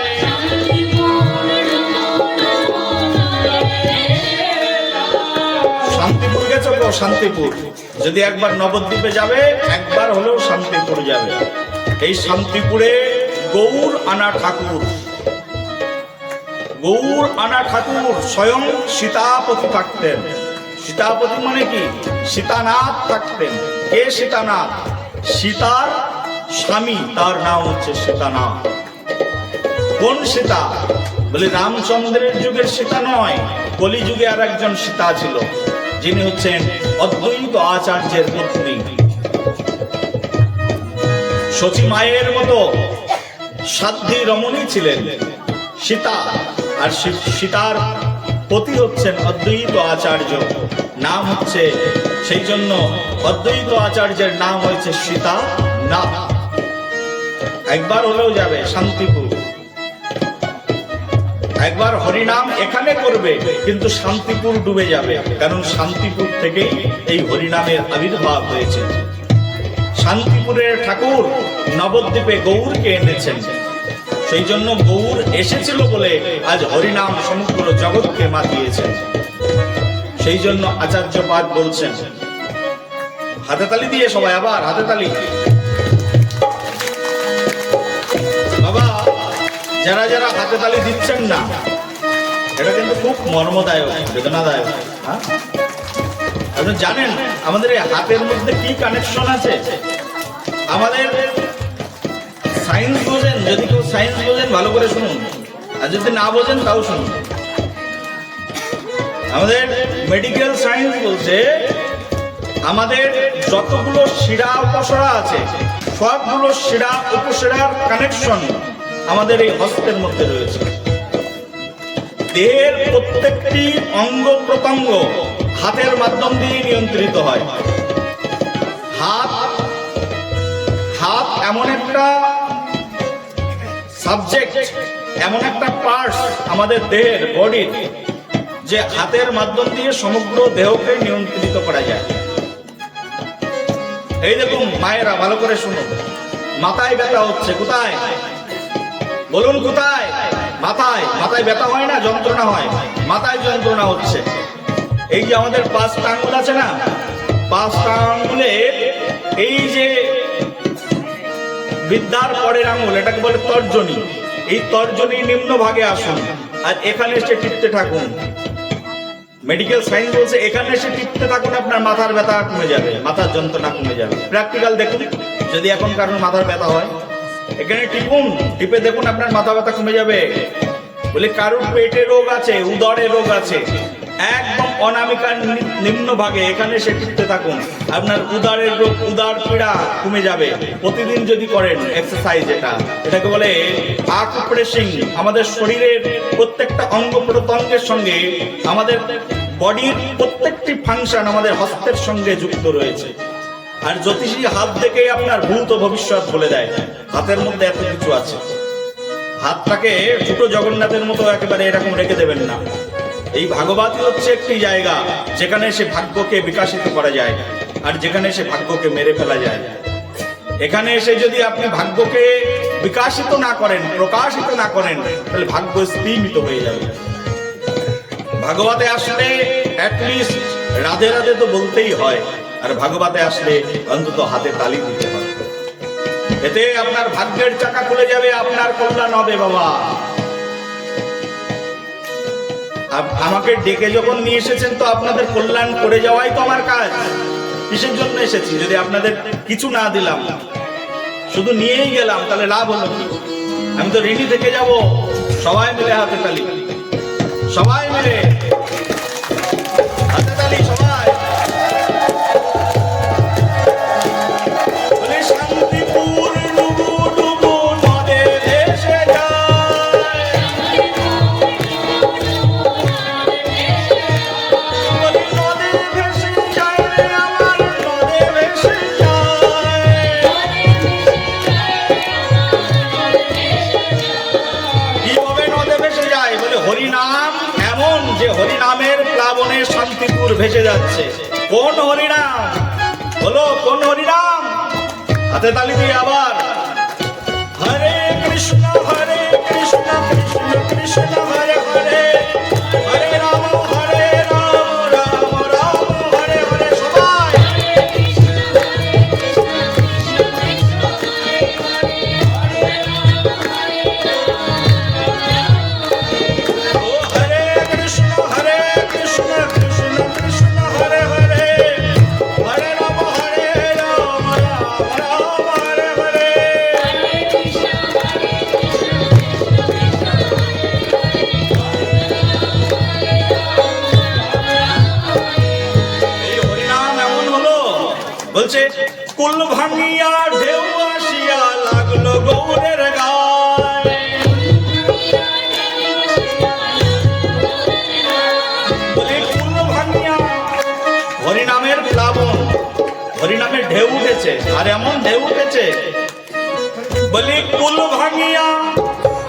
শান্তিপুর গেছো গো? শান্তিপুর যদি একবার নবদ্বীপে যাবে, একবার হলেও শান্তিপুর যাবে। এই শান্তিপুরে গৌর আনা ঠাকুর, গৌর আনা ঠাকুর স্বয়ং সীতাপতি থাকতেন। সীতাপতি মানে কি? সীতানাথ থাকতেন। কে সীতানাথ? সীতার স্বামী, তার নাম হচ্ছে সীতানাথ। কোন সীতা? বলে রামচন্দ্রের যুগের সীতা নয়, কলিযুগে আর একজন সীতা ছিল, যিনি হচ্ছেন অদ্বৈত আচার্যের পত্নী। শচী মায়ের মতো সাধ্বী রমণী ছিলেন সীতা, আর সীতার পতি হচ্ছেন অদ্বৈত আচার্য। নাম হচ্ছে, সেই জন্য অদ্বৈত আচার্যের নাম হয়েছে সীতা না। একবার হলেও যাবে শান্তিপুর, একবার হরিনাম এখানে করবে, কিন্তু শান্তিপুর ডুবে যাবে, কারণ শান্তিপুর থেকেই এই হরিনামের আবির্ভাব হয়েছে। শান্তিপুরের ঠাকুর নবদ্বীপে গৌরকে এনেছেন, সেই জন্য গৌর এসেছিল বলে আজ হরিনাম সমগ্র জগৎকে মাতিয়েছেন। সেই জন্য আচার্যপাদ বলছেন, হাতে তালি দিয়ে সবাই, আবার হাতে তালি। বাবা, যারা যারা হাতে তালি দিচ্ছেন না, এটা কিন্তু খুব মর্মদায়ক, বেদনাদায়ক। হ্যাঁ, আপনি জানেন আমাদের এই হাতের মধ্যে কি কানেকশন আছে? আমাদের সায়েন্স বোঝেন, যদি কেউ সায়েন্স বোঝেন ভালো করে শুনুন, আর যদি না বোঝেন তাও শুনুন। আমাদের মেডিকেল সায়েন্স বলছে আমাদের যতগুলো শিরা উপশিরা আছে, সবগুলো শিরা উপশিরার কানেকশন আমাদের এই হস্তের মধ্যে রয়েছে। দেহের প্রত্যেকটি অঙ্গ প্রত্যঙ্গ হাতের মাধ্যম দিয়ে নিয়ন্ত্রিত হয়। হাত এমন একটা সাবজেক্ট, এমন একটা পার্টস আমাদের দেহের, বডির, যে হাতের মাধ্যম দিয়ে সমগ্র দেহকে নিয়ন্ত্রিত করা যায়। এই দেখুন মায়েরা, ভালো করে শুনুন, মাথায় ব্যথা হচ্ছে, কোথায় বলুন, কোথায়? মাথায়। মাথায় ব্যথা হয় না, যন্ত্রণা হয়, মাথায় যন্ত্রণা হচ্ছে। এই যে আমাদের 5টা আঙ্গুল আছে না, 5টা আঙ্গুলে এই যে বিদ্যার পরের আঙ্গুল, এটাকে বলে তর্জনী। এই তর্জনী নিম্ন ভাগে আসুন, আর এখানে এসে টিপতে থাকুন। মেডিকেল সায়েন্স বলছে এখানে এসে টিপতে থাকুন, আপনার মাথার ব্যথা কমে যাবে, মাথার যন্ত্রণা কমে যাবে। প্র্যাকটিক্যাল দেখুন, যদি এখন কারণ মাথার ব্যথা হয়, এখানে টিপুন, টিপে দেখুন আপনার মাথা ব্যথা কমে যাবে। বলে কারোর পেটে রোগ আছে, উদরে রোগ আছে, একদম অনামিকার নিম্ন ভাগে এখানে এসে টিপতে থাকুন, আপনার উদরের রোগ, উদর পীড়া কমে যাবে। প্রতিদিন যদি করেন এক্সারসাইজ, এটাকে বলে আকুপ্রেশিং। আমাদের শরীরের প্রত্যেকটা অঙ্গ প্রত্যঙ্গের সঙ্গে আমাদের বডির প্রত্যেকটি ফাংশন আমাদের হস্তের সঙ্গে যুক্ত রয়েছে। আর জ্যোতিষী হাত দেখেই আপনার ভূত ও ভবিষ্যৎ বলে দেয়। হাতের মধ্যে এত কিছু আছে। হাতটাকে ছোট জগন্নাথের মতো একেবারে এরকম রেখে দেবেন না। এই ভাগবতী হচ্ছে একটি জায়গা যেখানে সে ভাগ্যকে বিকাশিত করা যায়, আর যেখানে সে ভাগ্যকে মেরে ফেলা যায়। এখানে এসে যদি আপনি ভাগ্যকে বিকাশিত না করেন, প্রকাশিত না করেন, তাহলে ভাগ্য স্তিমিত হয়ে যাবে। ভাগবতে আসলে অ্যাটলিস্ট রাধে রাধে তো বলতেই হয়, আর ভাগবতে আসলে অন্তত হাতে তালি দিতে হয়। এতে আপনার ভাগ্যের চাকা খুলে যাবে, আপনার কল্যাণ হবে। বাবা, আমাকে ডেকে যখন নিয়ে এসেছেন, তো আপনাদের কল্যাণ করে যাওয়াই তো আমার কাজ। কিসের জন্য এসেছি? যদি আপনাদের কিছু না দিলাম, শুধু নিয়েই গেলাম, তাহলে লাভ হলো কি? আমি তো ঋণী থেকে যাব। সবাই মিলে হাতে তালি, সবাই মিলে হাতে তালি, সবাই। শান্তিপুর ডুবু ডুবু নদে ভেসে যায়, নদে ভেসে যায় রে আমার, নদে ভেসে যায়। কিভাবে নদে ভেসে যায়? বলে হরিনাম এমন যে হরিনামের প্লাবনে শান্তিপুর ভেসে যাচ্ছে। কোন হরিনাম? বলো কোন হরিনাম? হাতে তালি দিয়ে আবার, হরে কৃষ্ণ কৃষ্ণ কৃষ্ণ হরে হরে, হরে রাম রাম রাম হরে হরে। সবাই হরে কৃষ্ণ কৃষ্ণ কৃষ্ণ হরে হরে, হরে রাম রাম রাম হরে হরে। বলছে কুল ভাঙিয়া ঢেউ আসিয়া লাগলো গৌরের গায়ে। বলে কুল ভাঙিয়া হরিনামের প্লাবন, হরিনামের ঢেউ উঠেছে, আর এমন ঢেউ উঠেছে বলি কুল ভাঙিয়া,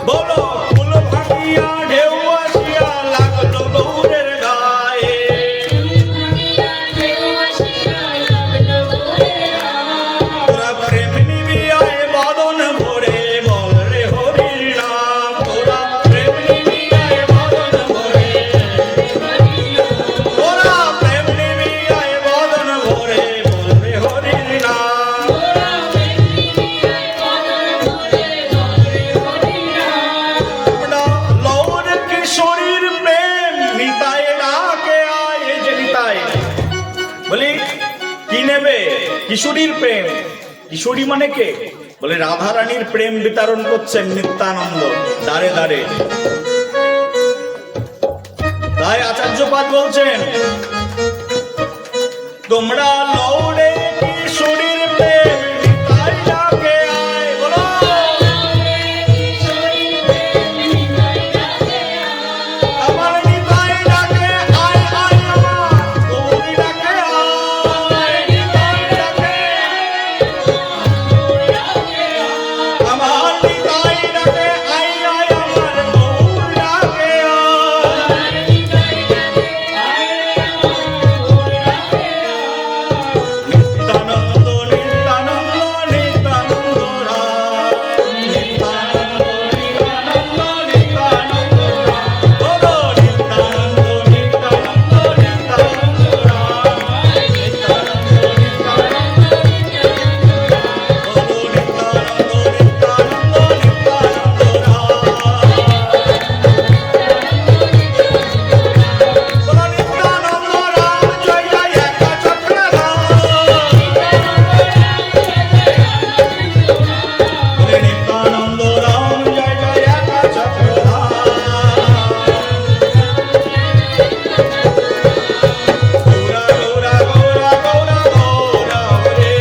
বলো কুল ভাঙিয়া ঢেউ আসিয়া লাগলো গৌরের গায়ে। তোরা প্রেম নিবিয়ায় বদন ভরে বল রে হরির নাম, তোরা প্রেম নিবিয়ায় বদন ভরে, তোরা প্রেম নিবিয়ায় বদন ভরে বল রে হরির নাম। লৌর কিশোরীর প্রেম নিতাই ডাকে আয়, এই যে নিতাই বলি কি নেবে? কিশোরীর প্রেম। কিশোরী মানে কে? বলে রাধা রানীর প্রেম বিতরণ করছেন নিত্যানন্দ দাঁড়ে দাঁড়ে। তাই আচার্যপাদ বলছেন তোমরা লৌরে কিশোরীর প্রেম নিতাই ডাকে আয়, বলো আমার নিতাই ডাকে আয়, আয় আমার গৌরী ডাকে আয়, নিতাই ডাকে আমার নিতাই ডাকে আয়, আয় আমার গৌর ডাকে আয়। নিত্যানন্দ নিত্যানন্দ নিত্যানন্দ রাম, নিত্যানন্দ নিত্যানন্দ নিত্যানন্দ রাম, বলো নিত্যানন্দ নিত্যানন্দ নিত্যানন্দ রাম, নিত্যানন্দ নিত্যানন্দ বলো নিত্যানন্দ নিত্যানন্দ নিত্যানন্দ রাম, বলো নিত্যানন্দ রাম জয় জয় একা চক্রধাম, বলে নিত্যানন্দ রাম জয় জয় একা চক্রধাম। গৌরা গৌরা গৌরা গৌরা গৌরা হরে,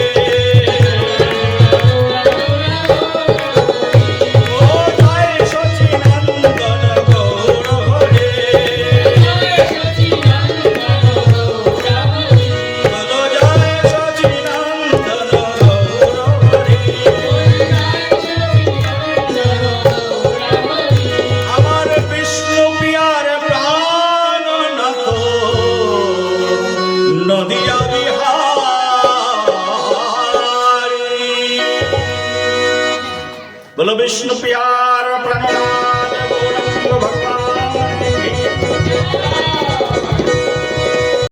ও জয় সচিনন্দন গৌর হরে, বলো জয় সচিনন্দন গৌর হরে। আমার বিষ্ণু পিয়ার প্রাণনাথ নদিয়া বিহারী, বলো বিষ্ণু পিয়ার প্রাণনাথ গৌরাঙ্গ ভক্ত